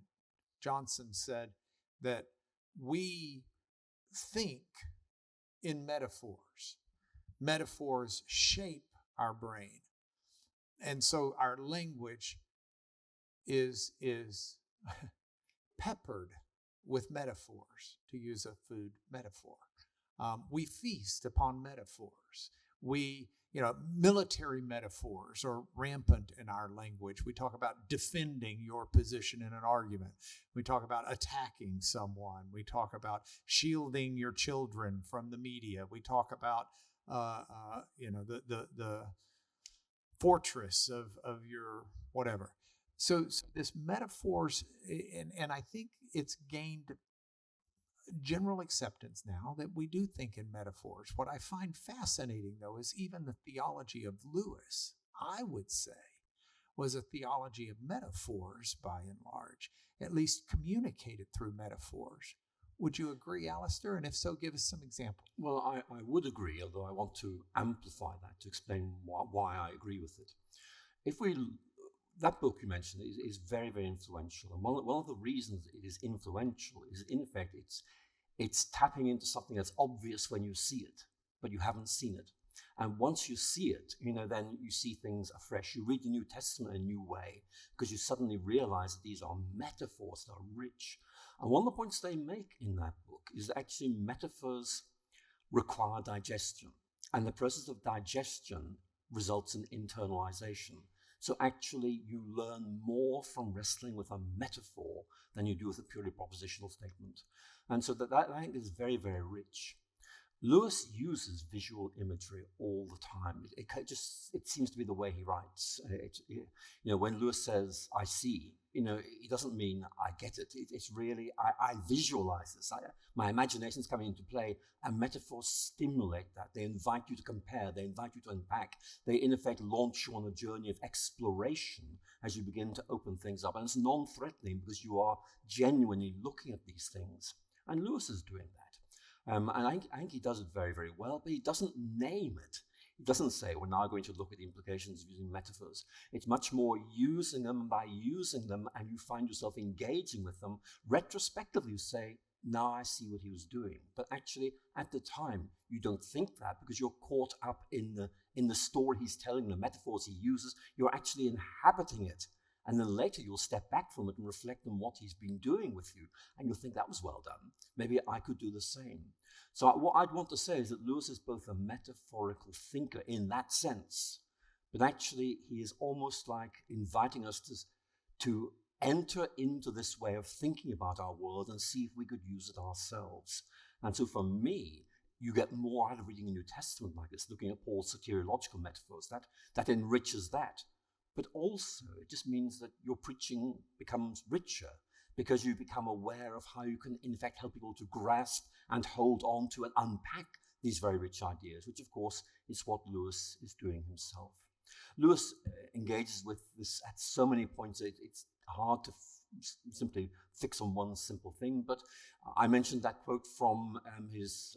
Johnson said that we think in metaphors. Metaphors shape our brain. And so our language is peppered with metaphors, to use a food metaphor. We feast upon metaphors. Military metaphors are rampant in our language. We talk about defending your position in an argument. We talk about attacking someone. We talk about shielding your children from the media. We talk about, fortress of your whatever. So this metaphors, and I think it's gained general acceptance now that we do think in metaphors. What I find fascinating, though, is even the theology of Lewis, I would say, was a theology of metaphors by and large, at least communicated through metaphors. Would you agree, Alister? And if so, give us some examples. Well, I would agree, although I want to amplify that to explain why I agree with it. That book you mentioned is very, very influential. And one of the reasons it is influential is, in effect, it's tapping into something that's obvious when you see it, but you haven't seen it. And once you see it, then you see things afresh. You read the New Testament in a new way because you suddenly realize that these are metaphors that are rich. And one of the points they make in that book is that actually metaphors require digestion. And the process of digestion results in internalization. So actually you learn more from wrestling with a metaphor than you do with a purely propositional statement. And so that I think is very, very rich. Lewis uses visual imagery all the time. It seems to be the way he writes. When Lewis says, I see, he doesn't mean I get it. It's really, I visualize this. My imagination's coming into play, and metaphors stimulate that. They invite you to compare. They invite you to unpack. They, in effect, launch you on a journey of exploration as you begin to open things up. And it's non-threatening because you are genuinely looking at these things. And Lewis is doing that. And I think he does it very, very well, but he doesn't name it. He doesn't say, we're now going to look at the implications of using metaphors. It's much more using them. By using them, and you find yourself engaging with them, retrospectively you say, now I see what he was doing. But actually, at the time, you don't think that because you're caught up in the story he's telling, the metaphors he uses. You're actually inhabiting it. And then later you'll step back from it and reflect on what he's been doing with you. And you'll think, that was well done. Maybe I could do the same. So what I'd want to say is that Lewis is both a metaphorical thinker in that sense, but actually he is almost like inviting us to enter into this way of thinking about our world and see if we could use it ourselves. And so for me, you get more out of reading a New Testament like this, looking at Paul's soteriological metaphors. That enriches that. But also, it just means that your preaching becomes richer because you become aware of how you can, in fact, help people to grasp and hold on to and unpack these very rich ideas, which, of course, is what Lewis is doing himself. Lewis engages with this at so many points, it's hard to simply fix on one simple thing. But I mentioned that quote from his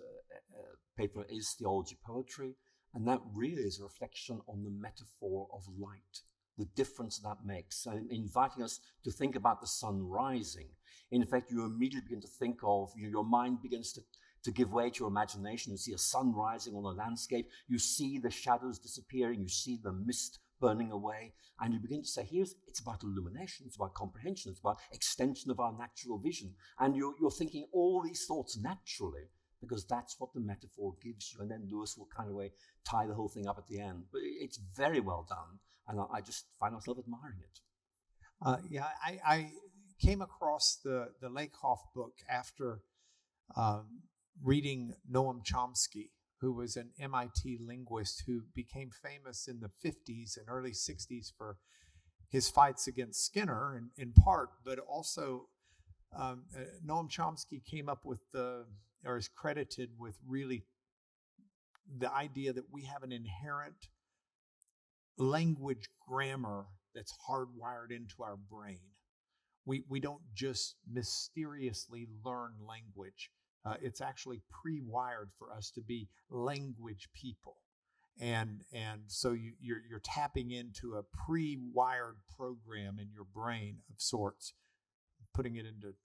paper, Is Theology Poetry? And that really is a reflection on the metaphor of light, the difference that makes, and inviting us to think about the sun rising. In fact, you immediately begin to think of, your mind begins to give way to your imagination. You see a sun rising on a landscape, you see the shadows disappearing, you see the mist burning away, and you begin to say, it's about illumination, it's about comprehension, it's about extension of our natural vision. And you're thinking all these thoughts naturally, because that's what the metaphor gives you. And then Lewis will kind of tie the whole thing up at the end. But it's very well done. And I just find myself admiring it. I came across the Lakoff book after reading Noam Chomsky, who was an MIT linguist who became famous in the 50s and early 60s for his fights against Skinner in part, but also Noam Chomsky came up with or is credited with really the idea that we have an inherent language grammar that's hardwired into our brain. We don't just mysteriously learn language. It's actually pre-wired for us to be language people. And so you're tapping into a pre-wired program in your brain of sorts, putting it into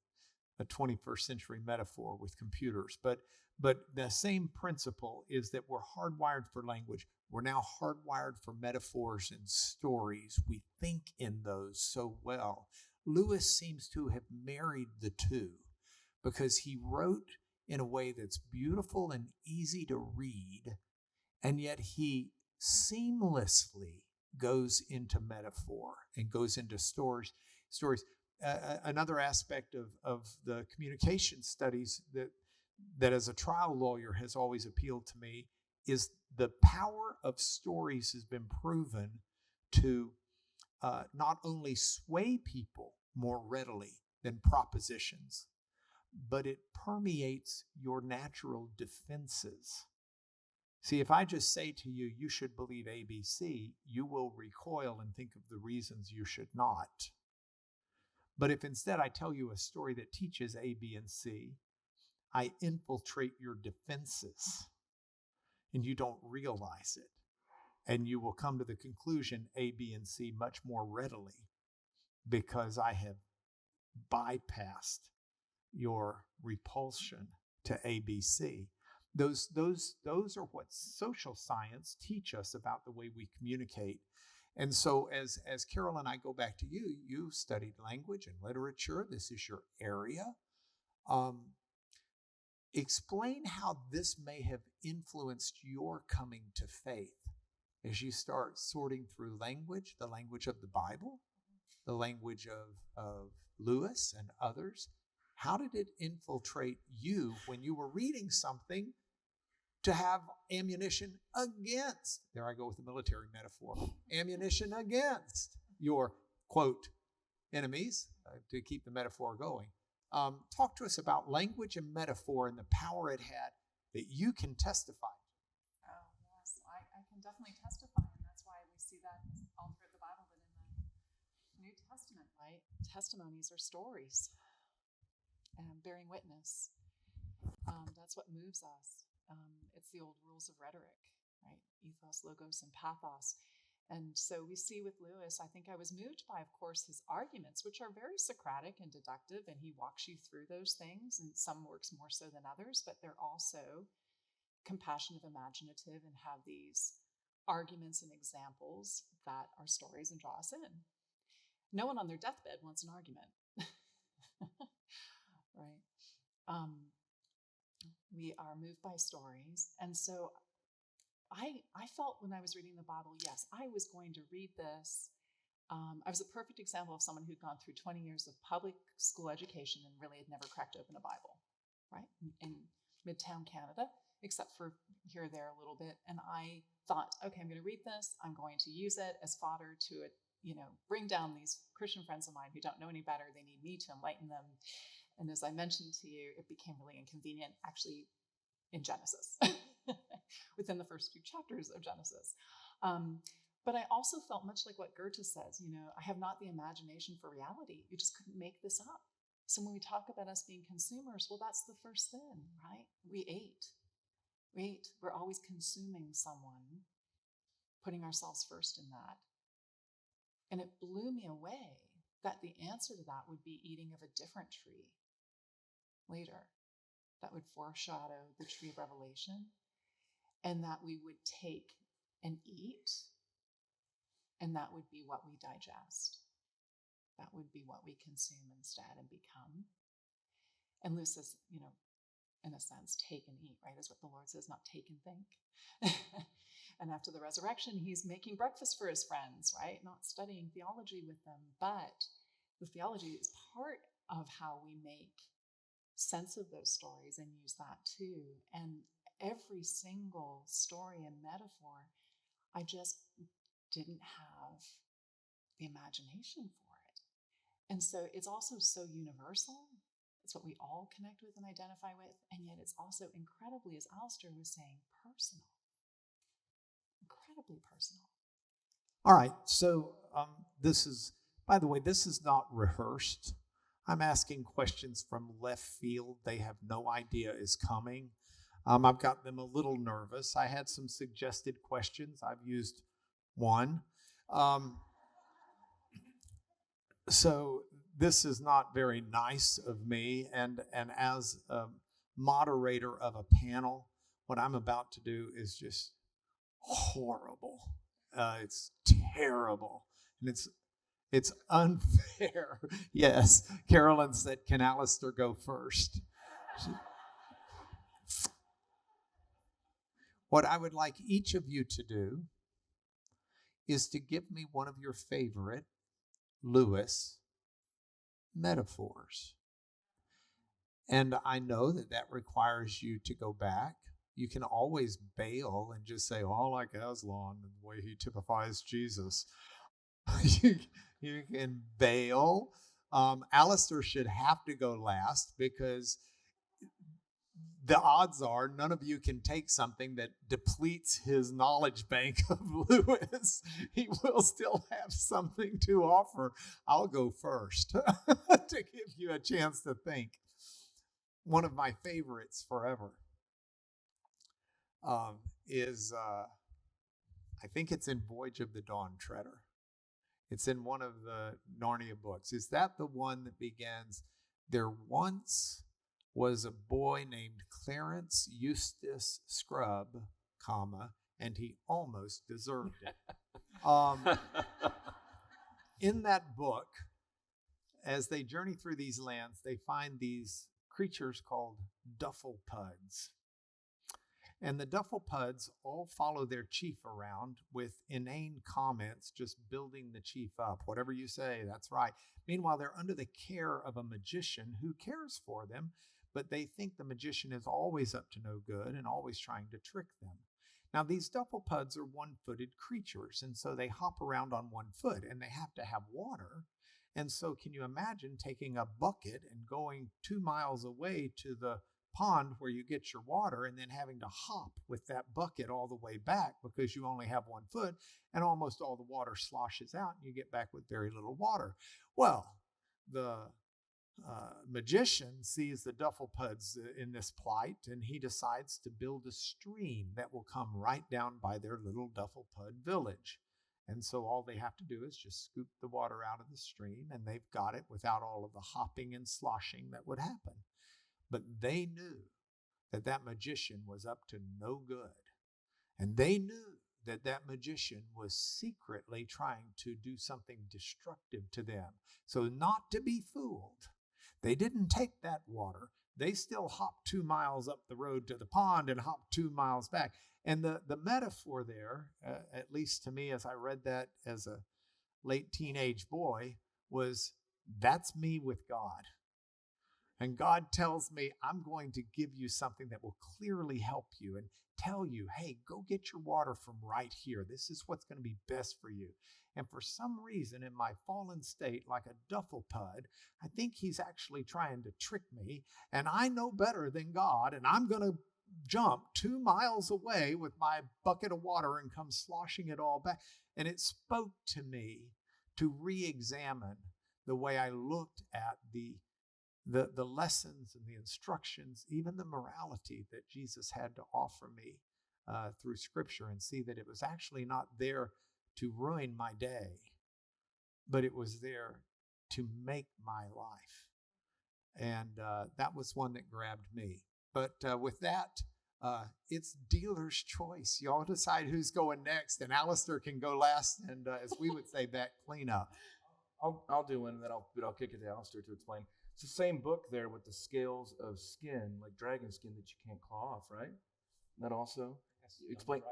a 21st century metaphor with computers. But the same principle is that we're hardwired for language. We're now hardwired for metaphors and stories. We think in those so well. Lewis seems to have married the two because he wrote in a way that's beautiful and easy to read, and yet he seamlessly goes into metaphor and goes into stories. Another aspect of the communication studies that as a trial lawyer has always appealed to me is the power of stories has been proven to not only sway people more readily than propositions, but it permeates your natural defenses. See, if I just say to you, you should believe A, B, C, you will recoil and think of the reasons you should not. But if instead I tell you a story that teaches A, B, and C, I infiltrate your defenses and you don't realize it. And you will come to the conclusion A, B, and C much more readily because I have bypassed your repulsion to A, B, C. Those are what social science teach us about the way we communicate. And so as Carolyn, I go back to you, you studied language and literature. This is your area. Explain how this may have influenced your coming to faith as you start sorting through language, the language of the Bible, the language of Lewis and others. How did it infiltrate you when you were reading something to have ammunition against, there I go with the military metaphor, ammunition against your, quote, enemies, to keep the metaphor going. Talk to us about language and metaphor and the power it had that you can testify. Oh, yes, I can definitely testify, and that's why we see that all throughout the Bible, but in the New Testament, right? Testimonies are stories, and bearing witness. That's what moves us. It's the old rules of rhetoric, right? Ethos, logos, and pathos. And so we see with Lewis, I think I was moved by, of course, his arguments, which are very Socratic and deductive, and he walks you through those things, and some works more so than others, but they're also compassionate, imaginative, and have these arguments and examples that are stories and draw us in. No one on their deathbed wants an argument, right? We are moved by stories. And so I felt when I was reading the Bible, yes, I was going to read this. I was a perfect example of someone who'd gone through 20 years of public school education and really had never cracked open a Bible, right? In Midtown Canada, except for here or there a little bit. And I thought, okay, I'm going to read this. I'm going to use it as fodder to, bring down these Christian friends of mine who don't know any better. They need me to enlighten them. And as I mentioned to you, it became really inconvenient, actually, in Genesis, within the first few chapters of Genesis. But I also felt much like what Goethe says, I have not the imagination for reality. You just couldn't make this up. So when we talk about us being consumers, well, that's the first sin, right? We ate. We're always consuming someone, putting ourselves first in that. And it blew me away that the answer to that would be eating of a different tree later. That would foreshadow the tree of Revelation, and that we would take and eat, and that would be what we digest. That would be what we consume instead and become. And Lewis says, in a sense, take and eat, right, is what the Lord says, not take and think. And after the resurrection, he's making breakfast for his friends, right? Not studying theology with them, but the theology is part of how we make sense of those stories and use that too. And every single story and metaphor, I just didn't have the imagination for it. And so it's also so universal. It's what we all connect with and identify with. And yet it's also incredibly, as Alister was saying, personal. Incredibly personal. All right, so this is, by the way, this is not rehearsed. I'm asking questions from left field they have no idea is coming. I've got them a little nervous. I had some suggested questions. I've used one. So this is not very nice of me. And as a moderator of a panel, what I'm about to do is just horrible. It's terrible. And it's unfair. Yes. Carolyn said, can Alister go first? What I would like each of you to do is to give me one of your favorite Lewis metaphors. And I know that requires you to go back. You can always bail and just say, all like Aslan and the way he typifies Jesus. you can bail. Alister should have to go last because the odds are none of you can take something that depletes his knowledge bank of Lewis. He will still have something to offer. I'll go first to give you a chance to think. One of my favorites forever is, I think it's in Voyage of the Dawn Treader. It's in one of the Narnia books. Is that the one that begins, there once was a boy named Clarence Eustace Scrubb, comma, and he almost deserved it. In that book, as they journey through these lands, they find these creatures called Dufflepuds. And the Dufflepuds all follow their chief around with inane comments, just building the chief up. Whatever you say, that's right. Meanwhile, they're under the care of a magician who cares for them, but they think the magician is always up to no good and always trying to trick them. Now, these Dufflepuds are one-footed creatures, and so they hop around on one foot, and they have to have water. And so can you imagine taking a bucket and going 2 miles away to the pond where you get your water and then having to hop with that bucket all the way back because you only have 1 foot and almost all the water sloshes out and you get back with very little water. Well, the magician sees the Dufflepuds in this plight and he decides to build a stream that will come right down by their little Dufflepud village. And so all they have to do is just scoop the water out of the stream and they've got it without all of the hopping and sloshing that would happen. But they knew that that magician was up to no good. And they knew that that magician was secretly trying to do something destructive to them. So not to be fooled, they didn't take that water. They still hopped 2 miles up the road to the pond and hopped 2 miles back. And the metaphor there, at least to me as I read that as a late teenage boy, was that's me with God. And God tells me, I'm going to give you something that will clearly help you and tell you, hey, go get your water from right here. This is what's going to be best for you. And for some reason, in my fallen state, like a Dufflepud, I think he's actually trying to trick me. And I know better than God, and I'm going to jump 2 miles away with my bucket of water and come sloshing it all back. And it spoke to me to re-examine the way I looked at the lessons and the instructions, even the morality that Jesus had to offer me through Scripture, and see that it was actually not there to ruin my day, but it was there to make my life. And that was one that grabbed me. But with that, it's dealer's choice. Y'all decide who's going next, and Alister can go last, and as we would say, back clean up. I'll do one, and then I'll kick it to Alister to explain. It's the same book there with the scales of skin, like dragon skin that you can't claw off, right? That also explain.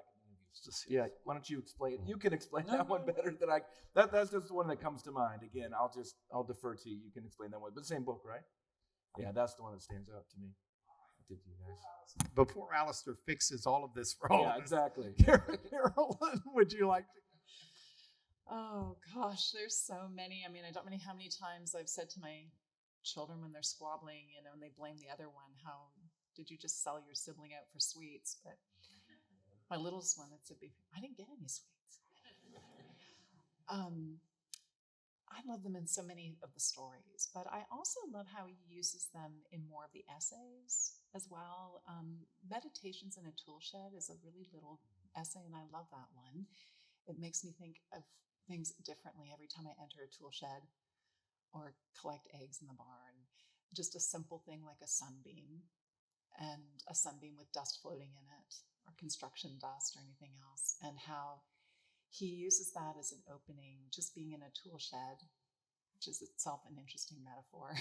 Yeah, why don't you explain? You can explain that one better than I. That's just the one that comes to mind. Again, I'll defer to you. You can explain that one. But the same book, right? Yeah, that's the one that stands out to me. I did to you guys. Before Alister fixes all of this for all of us, exactly. Carolyn, would you like to? Oh gosh, there's so many. I mean, I don't know how many times I've said to my children when they're squabbling, and they blame the other one. How did you just sell your sibling out for sweets? But my littlest one, I didn't get any sweets. I love them in so many of the stories, but I also love how he uses them in more of the essays as well. Meditations in a Toolshed is a really little essay, and I love that one. It makes me think of things differently every time I enter a tool shed or collect eggs in the barn. Just a simple thing like a sunbeam, and a sunbeam with dust floating in it, or construction dust or anything else, and how he uses that as an opening, just being in a tool shed, which is itself an interesting metaphor,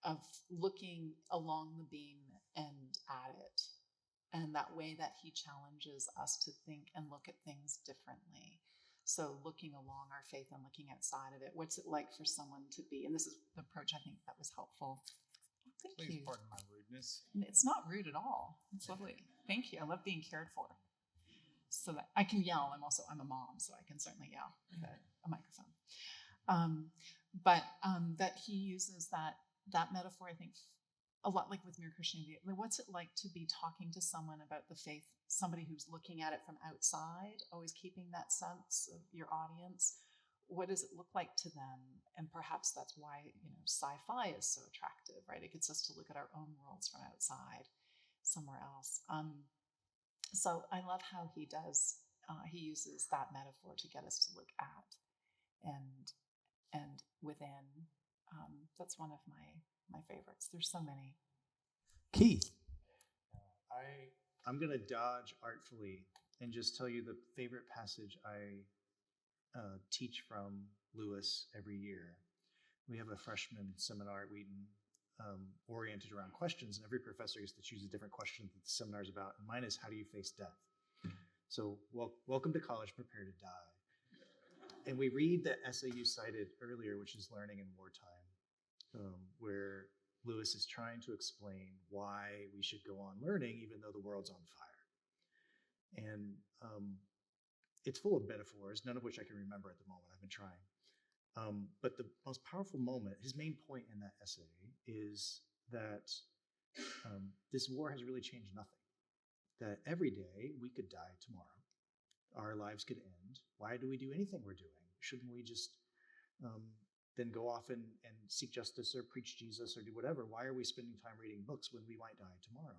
of looking along the beam and at it. And that way that he challenges us to think and look at things differently. So looking along our faith and looking outside of it, what's it like for someone to be? And this is the approach I think that was helpful. Thank you. Please pardon my rudeness. It's not rude at all. It's lovely. Thank you. I love being cared for. so that I can yell. I'm a mom, so I can certainly yell with a microphone. But that he uses that metaphor, I think, a lot like with Mere Christianity. What's it like to be talking to someone about the faith, somebody who's looking at it from outside, always keeping that sense of your audience? What does it look like to them? And perhaps that's why, sci-fi is so attractive, right? It gets us to look at our own worlds from outside, somewhere else. So I love how he uses that metaphor to get us to look at and within. That's one of my favorites. There's so many. Keith. I'm going to dodge artfully and just tell you the favorite passage I teach from Lewis every year. We have a freshman seminar at Wheaton oriented around questions, and every professor gets to choose a different question that the seminar is about. And mine is, how do you face death? So welcome to college, prepare to die. And we read the essay you cited earlier, which is Learning in Wartime, where Lewis is trying to explain why we should go on learning even though the world's on fire. And it's full of metaphors, none of which I can remember at the moment. I've been trying. But the most powerful moment, his main point in that essay, is that this war has really changed nothing. That every day we could die tomorrow. Our lives could end. Why do we do anything we're doing? Shouldn't we just then go off and seek justice or preach Jesus or do whatever? Why are we spending time reading books when we might die tomorrow?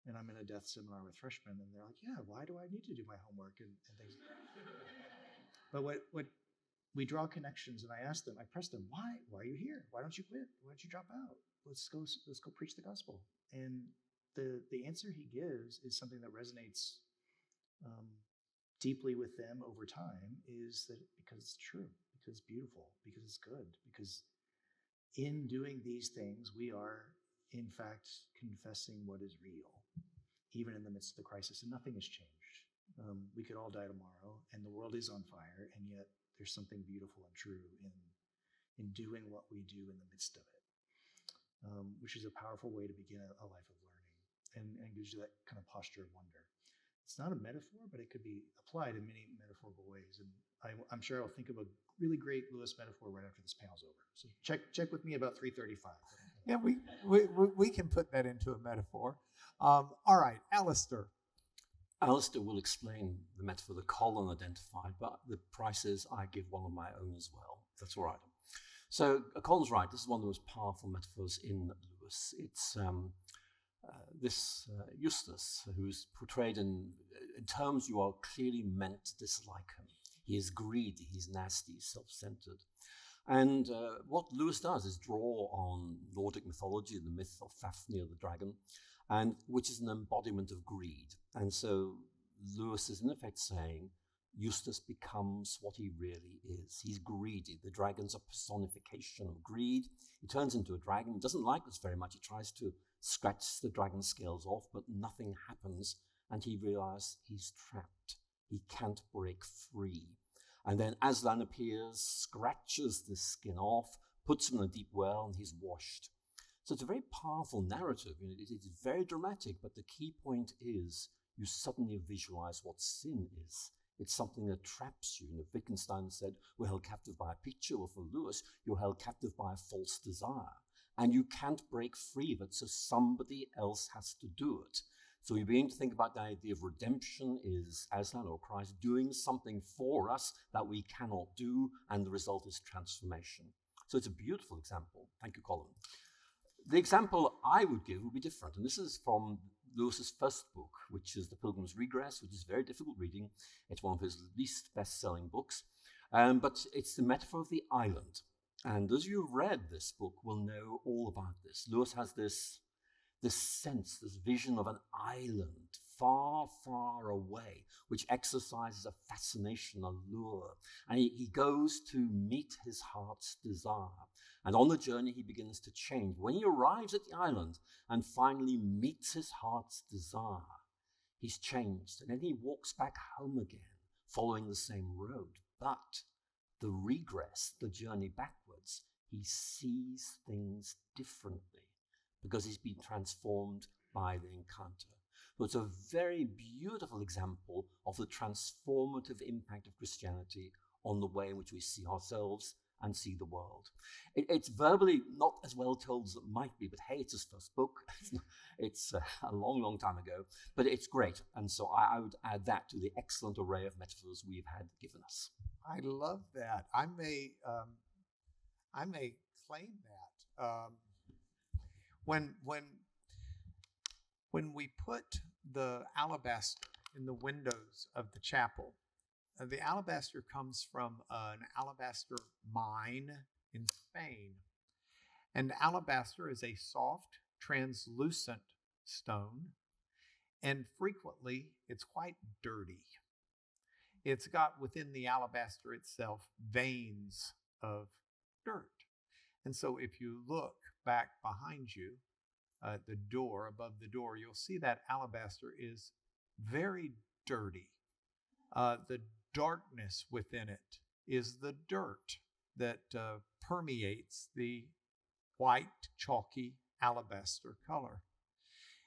And I'm in a death seminar with freshmen, and they're like, yeah, why do I need to do my homework and things? But what we draw connections, and I ask them, I press them, why are you here? Why don't you quit? Why don't you drop out? Let's go preach the gospel. And the answer he gives is something that resonates deeply with them over time, is that because it's true, because it's beautiful, because it's good, because in doing these things, we are in fact confessing what is real, even in the midst of the crisis, and nothing has changed. We could all die tomorrow, and the world is on fire, and yet there's something beautiful and true in doing what we do in the midst of it, which is a powerful way to begin a life of learning, and gives you that kind of posture of wonder. It's not a metaphor, but it could be applied in many metaphorical ways. And I'm sure I'll think of a really great Lewis metaphor right after this panel's over. So check with me about 3:35. Yeah, we can put that into a metaphor. All right, Alister. Alister will explain the metaphor that Colin identified, but the price is I give one of my own as well. That's all right. So Colin's right. This is one of the most powerful metaphors in Lewis. It's this Eustace, who's portrayed in terms you are clearly meant to dislike him. He is greedy, he's nasty, self-centered. And what Lewis does is draw on Nordic mythology, the myth of Fafnir the dragon, and which is an embodiment of greed. And so Lewis is in effect saying Eustace becomes what he really is. He's greedy. The dragon's a personification of greed. He turns into a dragon. He doesn't like this very much. He tries to scratch the dragon scales off, but nothing happens. And he realizes he's trapped. He can't break free. And then Aslan appears, scratches the skin off, puts him in a deep well, and he's washed. So it's a very powerful narrative. It is very dramatic, but the key point is you suddenly visualize what sin is. It's something that traps you. Wittgenstein said, we're held captive by a picture, or for Lewis, you're held captive by a false desire. And you can't break free of it, so somebody else has to do it. So we begin to think about the idea of redemption is Aslan or Christ doing something for us that we cannot do, and the result is transformation. So it's a beautiful example. Thank you, Colin. The example I would give would be different, and this is from Lewis's first book, which is The Pilgrim's Regress, which is very difficult reading. It's one of his least best-selling books, but it's the metaphor of the island. And those of you who've read this book will know all about this. Lewis has this sense, this vision of an island far, far away, which exercises a fascination, a lure. And he goes to meet his heart's desire. And on the journey, he begins to change. When he arrives at the island and finally meets his heart's desire, he's changed. And then he walks back home again, following the same road. But the regress, the journey backwards, he sees things differently, because he's been transformed by the encounter. So it's a very beautiful example of the transformative impact of Christianity on the way in which we see ourselves and see the world. It's verbally not as well told as it might be, but hey, it's his first book. It's a long, long time ago, but it's great. And so I would add that to the excellent array of metaphors we've had given us. I love that. I may claim that. When we put the alabaster in the windows of the chapel, the alabaster comes from an alabaster mine in Spain. And alabaster is a soft, translucent stone, and frequently it's quite dirty. It's got within the alabaster itself veins of dirt. And so if you look back behind you, the door, above the door, you'll see that alabaster is very dirty. The darkness within it is the dirt that permeates the white, chalky alabaster color.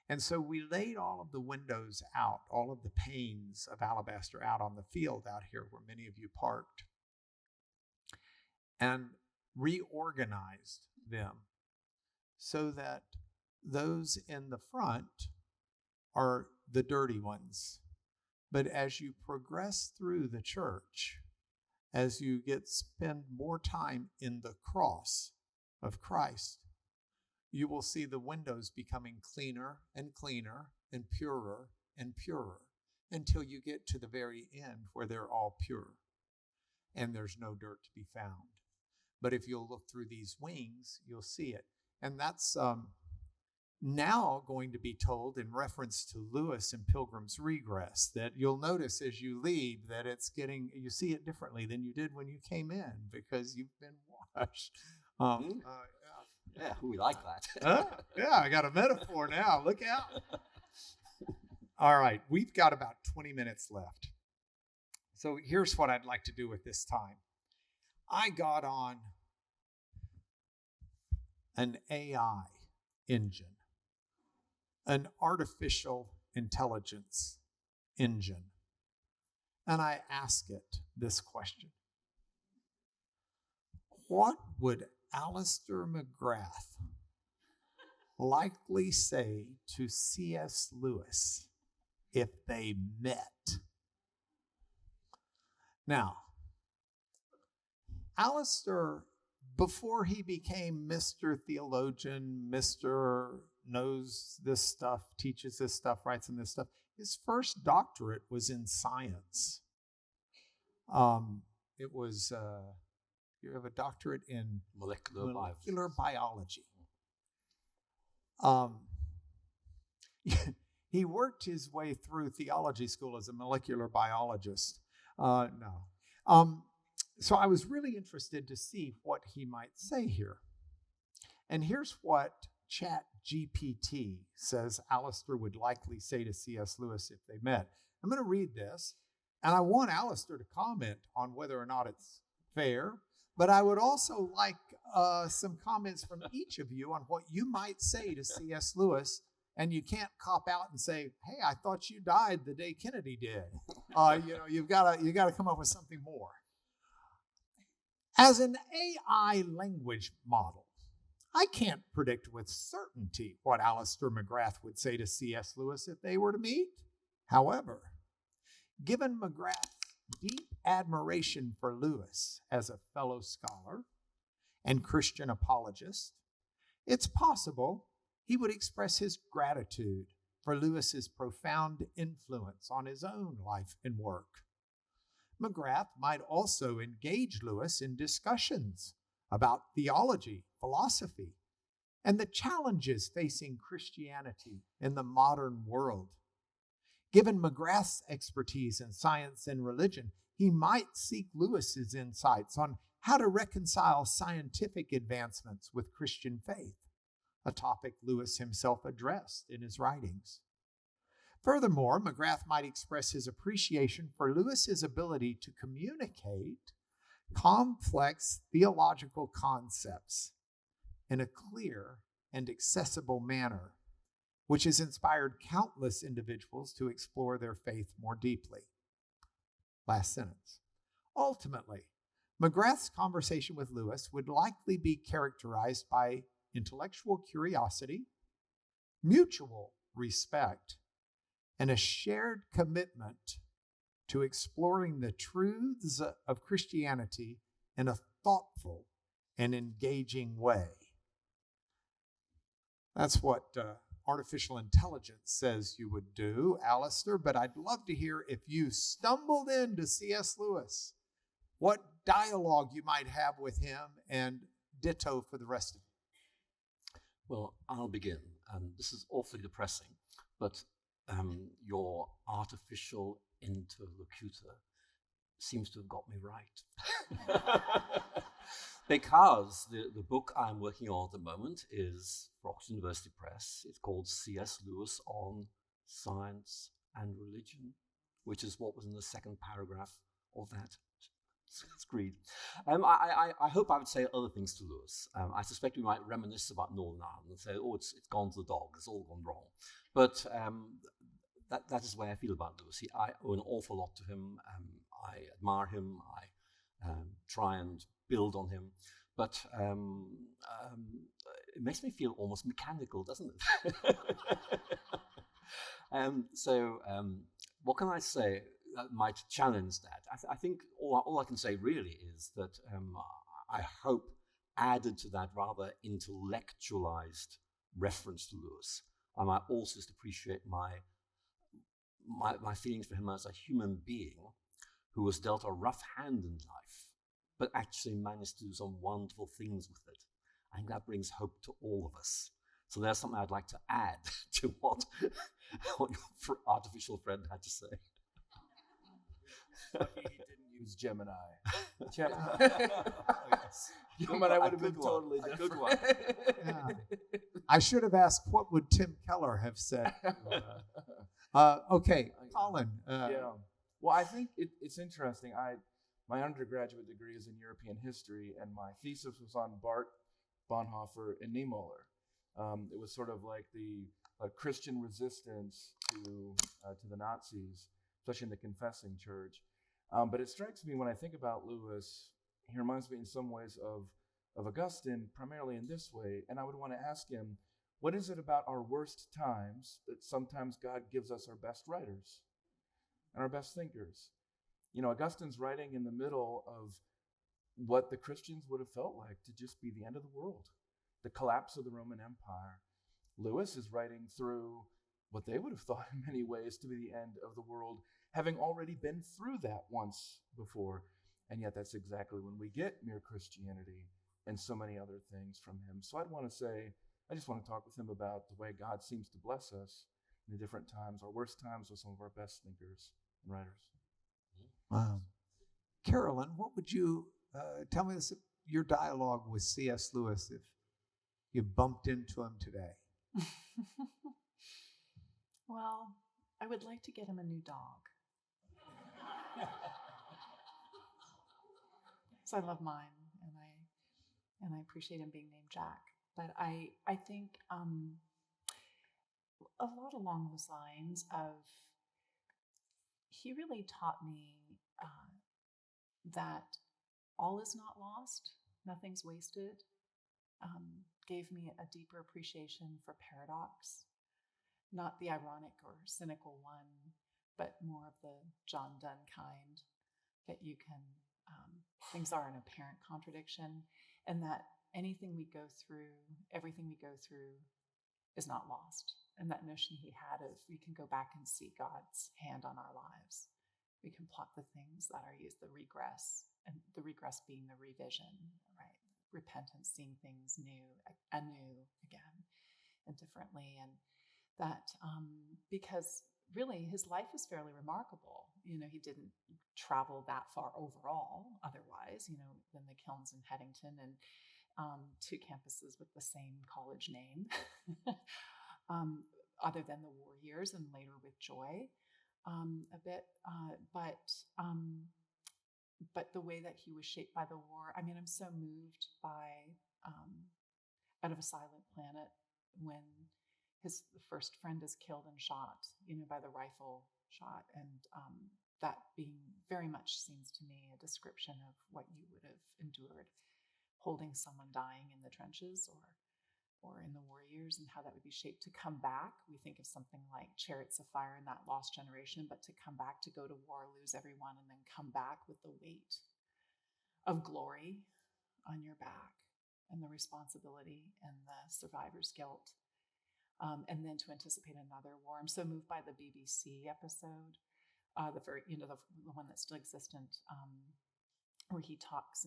And so we laid all of the windows out, all of the panes of alabaster out on the field out here where many of you parked, and reorganized them so that those in the front are the dirty ones. But as you progress through the church, as you spend more time in the cross of Christ, you will see the windows becoming cleaner and cleaner and purer until you get to the very end where they're all pure and there's no dirt to be found. But if you'll look through these wings, you'll see it. And that's now going to be told in reference to Lewis and Pilgrim's Regress, that you'll notice as you leave that you see it differently than you did when you came in because you've been washed. Yeah, we like that. Yeah, I got a metaphor now. Look out. All right, we've got about 20 minutes left. So here's what I'd like to do with this time. I got on an AI engine, an artificial intelligence engine, and I asked it this question. What would Alister McGrath likely say to C.S. Lewis if they met? Now, Alister, before he became Mr. Theologian, Mr. knows this stuff, teaches this stuff, writes in this stuff, his first doctorate was in science. It was... you have a doctorate in molecular biology. He worked his way through theology school as a molecular biologist. So I was really interested to see what he might say here. And here's what ChatGPT says Alister would likely say to C.S. Lewis if they met. I'm going to read this, and I want Alister to comment on whether or not it's fair. But I would also like some comments from each of you on what you might say to C.S. Lewis, and you can't cop out and say, "Hey, I thought you died the day Kennedy did." You've got to come up with something more. As an AI language model, I can't predict with certainty what Alister McGrath would say to C.S. Lewis if they were to meet. However, given McGrath's deep admiration for Lewis as a fellow scholar and Christian apologist, it's possible he would express his gratitude for Lewis's profound influence on his own life and work. McGrath might also engage Lewis in discussions about theology, philosophy, and the challenges facing Christianity in the modern world. Given McGrath's expertise in science and religion, he might seek Lewis's insights on how to reconcile scientific advancements with Christian faith, a topic Lewis himself addressed in his writings. Furthermore, McGrath might express his appreciation for Lewis's ability to communicate complex theological concepts in a clear and accessible manner which has inspired countless individuals to explore their faith more deeply. Last sentence. Ultimately, McGrath's conversation with Lewis would likely be characterized by intellectual curiosity, mutual respect, and a shared commitment to exploring the truths of Christianity in a thoughtful and engaging way. That's what artificial intelligence says you would do, Alister, but I'd love to hear if you stumbled into C.S. Lewis, what dialogue you might have with him, and ditto for the rest of you. Well, I'll begin, and this is awfully depressing, but your artificial interlocutor seems to have got me right. Because the book I'm working on at the moment is for Oxford University Press. It's called C.S. Lewis on Science and Religion, which is what was in the second paragraph of that screed. I hope I would say other things to Lewis. I suspect we might reminisce about Northern Ireland and say, oh, it's gone to the dog, it's all gone wrong. But that is the way I feel about Lewis. I owe an awful lot to him. I admire him. I try and build on him. But it makes me feel almost mechanical, doesn't it? What can I say that might challenge that? I think all I can say really is that I hope added to that rather intellectualized reference to Lewis, I might also just appreciate my feelings for him as a human being who was dealt a rough hand in life, but actually managed to do some wonderful things with it. I think that brings hope to all of us. So there's something I'd like to add to what your artificial friend had to say. He didn't use Gemini. Gemini would have been totally different. Yeah. I should have asked, what would Tim Keller have said? Okay, Colin. Yeah. Well, I think it's interesting. My undergraduate degree is in European history, and my thesis was on Barth, Bonhoeffer, and Niemöller. It was sort of like the Christian resistance to the Nazis, especially in the confessing church. But it strikes me when I think about Lewis, he reminds me in some ways of Augustine, primarily in this way. And I would want to ask him, what is it about our worst times that sometimes God gives us our best writers and our best thinkers? You know, Augustine's writing in the middle of what the Christians would have felt like to just be the end of the world, the collapse of the Roman Empire. Lewis is writing through what they would have thought in many ways to be the end of the world, having already been through that once before. And yet that's exactly when we get mere Christianity and so many other things from him. So I'd want to say, I just want to talk with him about the way God seems to bless us in the different times, our worst times with some of our best thinkers and writers. Wow. Carolyn, what would you tell me your dialogue with C.S. Lewis if you bumped into him today? Well, I would like to get him a new dog. So I love mine, and I appreciate him being named Jack. But I think a lot along those lines of, he really taught me that all is not lost, nothing's wasted. Gave me a deeper appreciation for paradox, not the ironic or cynical one, but more of the John Donne kind, that you can, things are an apparent contradiction, and that anything we go through, everything we go through is not lost. And that notion he had of, we can go back and see God's hand on our lives. We can plot the things that are used, the regress, and the regress being the revision, right? Repentance, seeing things anew again and differently. And that, because really his life was fairly remarkable. You know, he didn't travel that far overall otherwise, you know, than the Kilns in Headington and two campuses with the same college name, other than the war years and later with Joy a bit. But the way that he was shaped by the war, I mean, I'm so moved by Out of a Silent Planet when his first friend is killed and shot, by the rifle shot. And that being very much seems to me a description of what you would have endured, holding someone dying in the trenches or in the war years, and how that would be shaped to come back. We think of something like Chariots of Fire in that lost generation, but to come back, to go to war, lose everyone, and then come back with the weight of glory on your back and the responsibility and the survivor's guilt. And then to anticipate another war. I'm so moved by the BBC episode, the one that's still existent, where he talks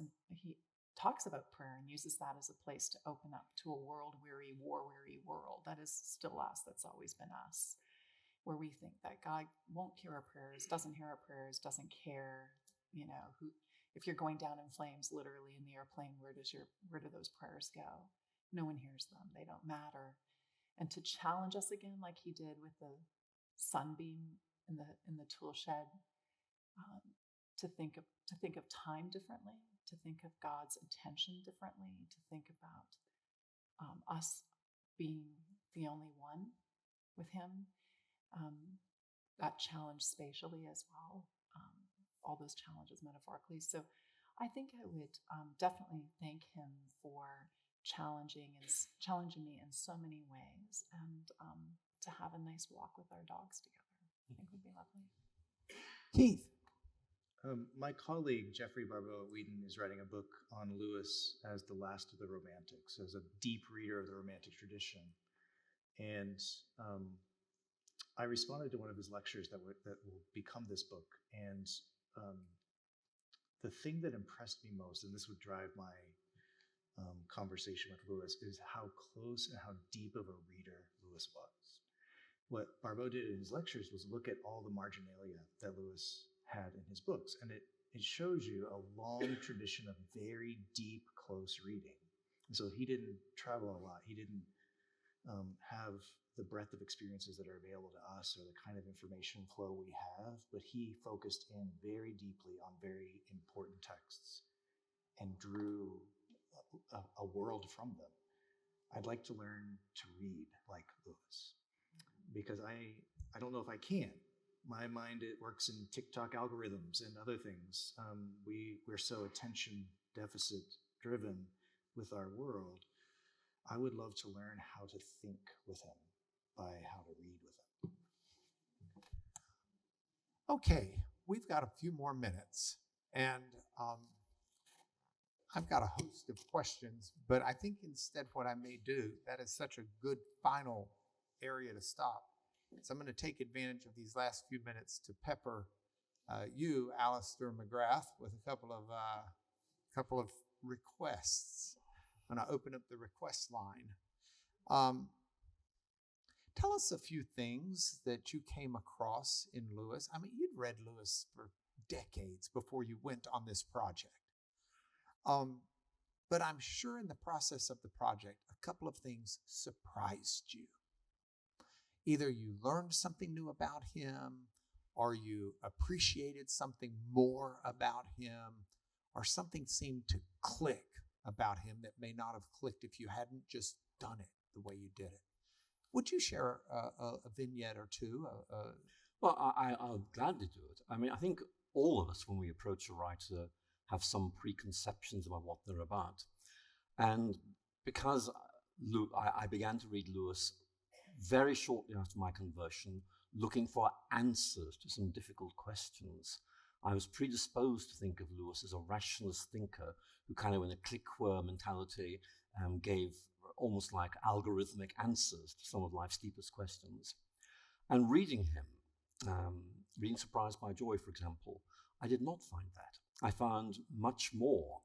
about prayer and uses that as a place to open up to a world-weary, war-weary world. That is still us. That's always been us, where we think that God won't hear our prayers, doesn't hear our prayers, doesn't care. If you're going down in flames, literally in the airplane, where do those prayers go? No one hears them. They don't matter. And to challenge us again, like he did with the sunbeam in the tool shed, to think of time differently, to think of God's attention differently, to think about us being the only one with him. That challenge spatially as well, all those challenges metaphorically. So I think I would definitely thank him for challenging me in so many ways, and to have a nice walk with our dogs together, I think would be lovely. Keith. My colleague, Jeffrey Barbeau at Wheaton, is writing a book on Lewis as the last of the Romantics, as a deep reader of the Romantic tradition. And I responded to one of his lectures that will become this book. And the thing that impressed me most, and this would drive my conversation with Lewis, is how close and how deep of a reader Lewis was. What Barbeau did in his lectures was look at all the marginalia that Lewis had in his books, and it shows you a long tradition of very deep, close reading. And so he didn't travel a lot. He didn't have the breadth of experiences that are available to us or the kind of information flow we have, but he focused in very deeply on very important texts and drew a world from them. I'd like to learn to read like Lewis, because I don't know if I can. My mind, it works in TikTok algorithms and other things. We're so attention deficit driven with our world. I would love to learn how to think with him by how to read with him. Okay, we've got a few more minutes, and I've got a host of questions, but I think instead what I may do, that is such a good final area to stop. So I'm going to take advantage of these last few minutes to pepper you, Alister McGrath, with a couple of requests. I'm going to open up the request line. Tell us a few things that you came across in Lewis. I mean, you'd read Lewis for decades before you went on this project. But I'm sure in the process of the project, a couple of things surprised you. Either you learned something new about him, or you appreciated something more about him, or something seemed to click about him that may not have clicked if you hadn't just done it the way you did it. Would you share a vignette or two? Well, I'll gladly do it. I mean, I think all of us, when we approach a writer, have some preconceptions about what they're about. And because I began to read Lewis very shortly after my conversion, looking for answers to some difficult questions, I was predisposed to think of Lewis as a rationalist thinker who kind of, in a click-word mentality, gave almost like algorithmic answers to some of life's deepest questions. And reading him, reading Surprised by Joy, for example, I did not find that. I found much more,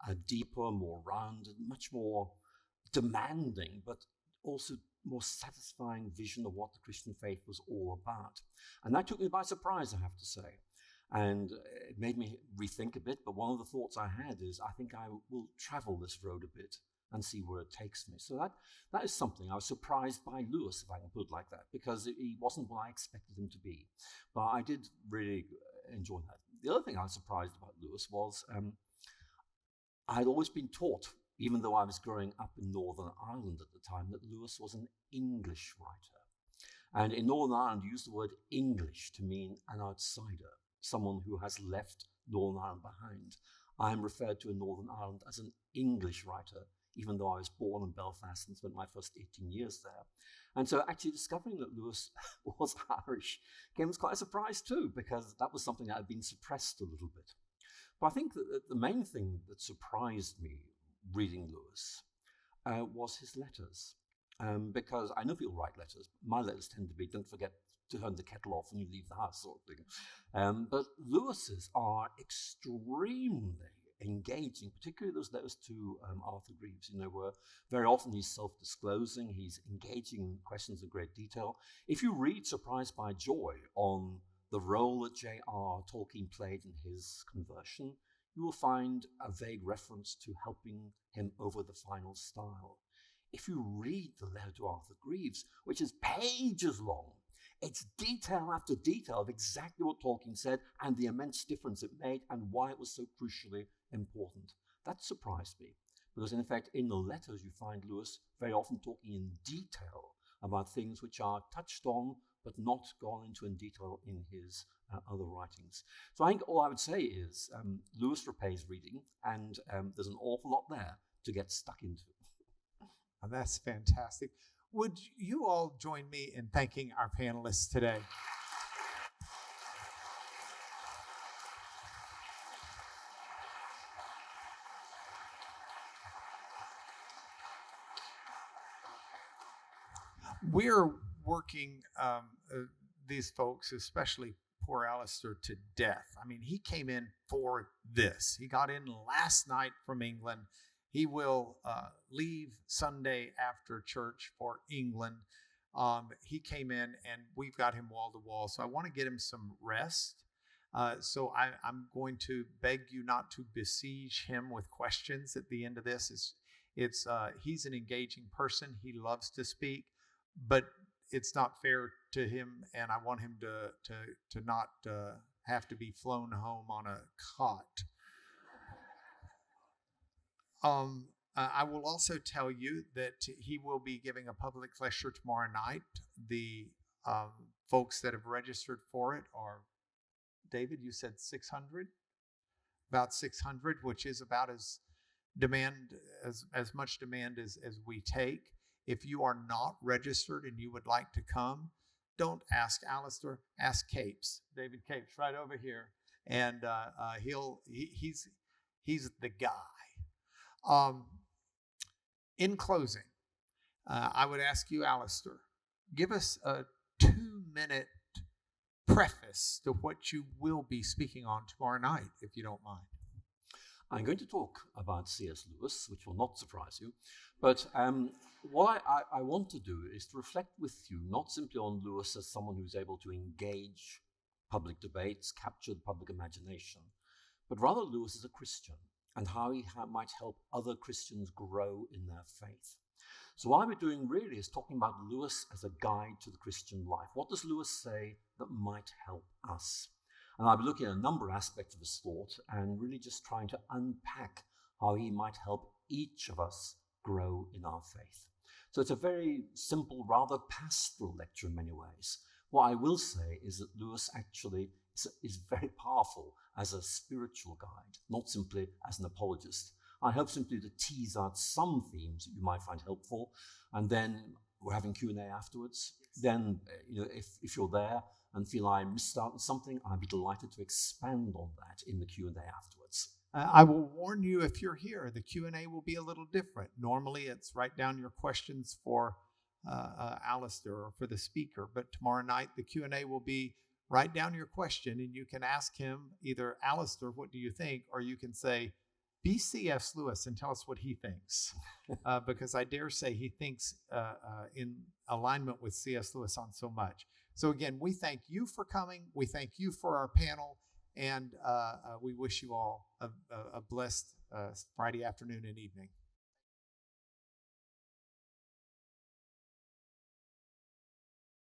a deeper, more rounded, much more demanding, but also more satisfying vision of what the Christian faith was all about. And that took me by surprise, I have to say. And it made me rethink a bit, but one of the thoughts I had is, I think I will travel this road a bit and see where it takes me. So that is something. I was surprised by Lewis, if I can put it like that, because he wasn't what I expected him to be. But I did really enjoy that. The other thing I was surprised about Lewis was I had always been taught even though I was growing up in Northern Ireland at the time, that Lewis was an English writer. And in Northern Ireland, you use the word English to mean an outsider, someone who has left Northern Ireland behind. I am referred to in Northern Ireland as an English writer, even though I was born in Belfast and spent my first 18 years there. And so actually discovering that Lewis was Irish came as quite a surprise too, because that was something that had been suppressed a little bit. But I think that the main thing that surprised me reading Lewis was his letters. Because I know people write letters. My letters tend to be, don't forget to turn the kettle off when you leave the house, sort of thing. But Lewis's are extremely engaging, particularly those letters to Arthur Greaves, where very often he's self-disclosing, he's engaging in questions in great detail. If you read Surprised by Joy on the role that J.R. Tolkien played in his conversion, you will find a vague reference to helping him over the final stile. If you read the letter to Arthur Greaves, which is pages long, it's detail after detail of exactly what Tolkien said and the immense difference it made and why it was so crucially important. That surprised me, because in fact, in the letters you find Lewis very often talking in detail about things which are touched on but not gone into in detail in his other writings. So I think all I would say is Lewis repays reading, and there's an awful lot there to get stuck into. Oh, that's fantastic. Would you all join me in thanking our panelists today? We're working these folks, especially poor Alister, to death. I mean, he came in for this. He got in last night from England. He will leave Sunday after church for England. He came in and we've got him wall to wall. So I want to get him some rest. So I'm going to beg you not to besiege him with questions at the end of this. He's an engaging person. He loves to speak, but it's not fair to him, and I want him to not have to be flown home on a cot. I will also tell you that he will be giving a public lecture tomorrow night. The folks that have registered for it are, David, you said 600? About 600, which is about as much demand as we take. If you are not registered and you would like to come, don't ask Alister, ask Capes. David Capes, right over here. And he's the guy. In closing, I would ask you, Alister, give us a 2-minute preface to what you will be speaking on tomorrow night, if you don't mind. I'm going to talk about C.S. Lewis, which will not surprise you, but what I want to do is to reflect with you not simply on Lewis as someone who's able to engage public debates, capture the public imagination, but rather Lewis as a Christian and how he might help other Christians grow in their faith. So what we're doing really is talking about Lewis as a guide to the Christian life. What does Lewis say that might help us? And I'll be looking at a number of aspects of his thought and really just trying to unpack how he might help each of us grow in our faith. So it's a very simple, rather pastoral lecture in many ways. What I will say is that Lewis actually is very powerful as a spiritual guide, not simply as an apologist. I hope simply to tease out some themes that you might find helpful, and then we're having Q&A afterwards. Then, if you're there and feel I missed out on something, I'd be delighted to expand on that in the Q&A afterwards. I will warn you, if you're here, the Q&A will be a little different. Normally, it's write down your questions for Alister or for the speaker, but tomorrow night, the Q&A will be write down your question, and you can ask him either, Alister, what do you think? Or you can say, be C.S. Lewis and tell us what he thinks. Because I dare say he thinks in alignment with C.S. Lewis on so much. So again, we thank you for coming. We thank you for our panel. And we wish you all a blessed Friday afternoon and evening.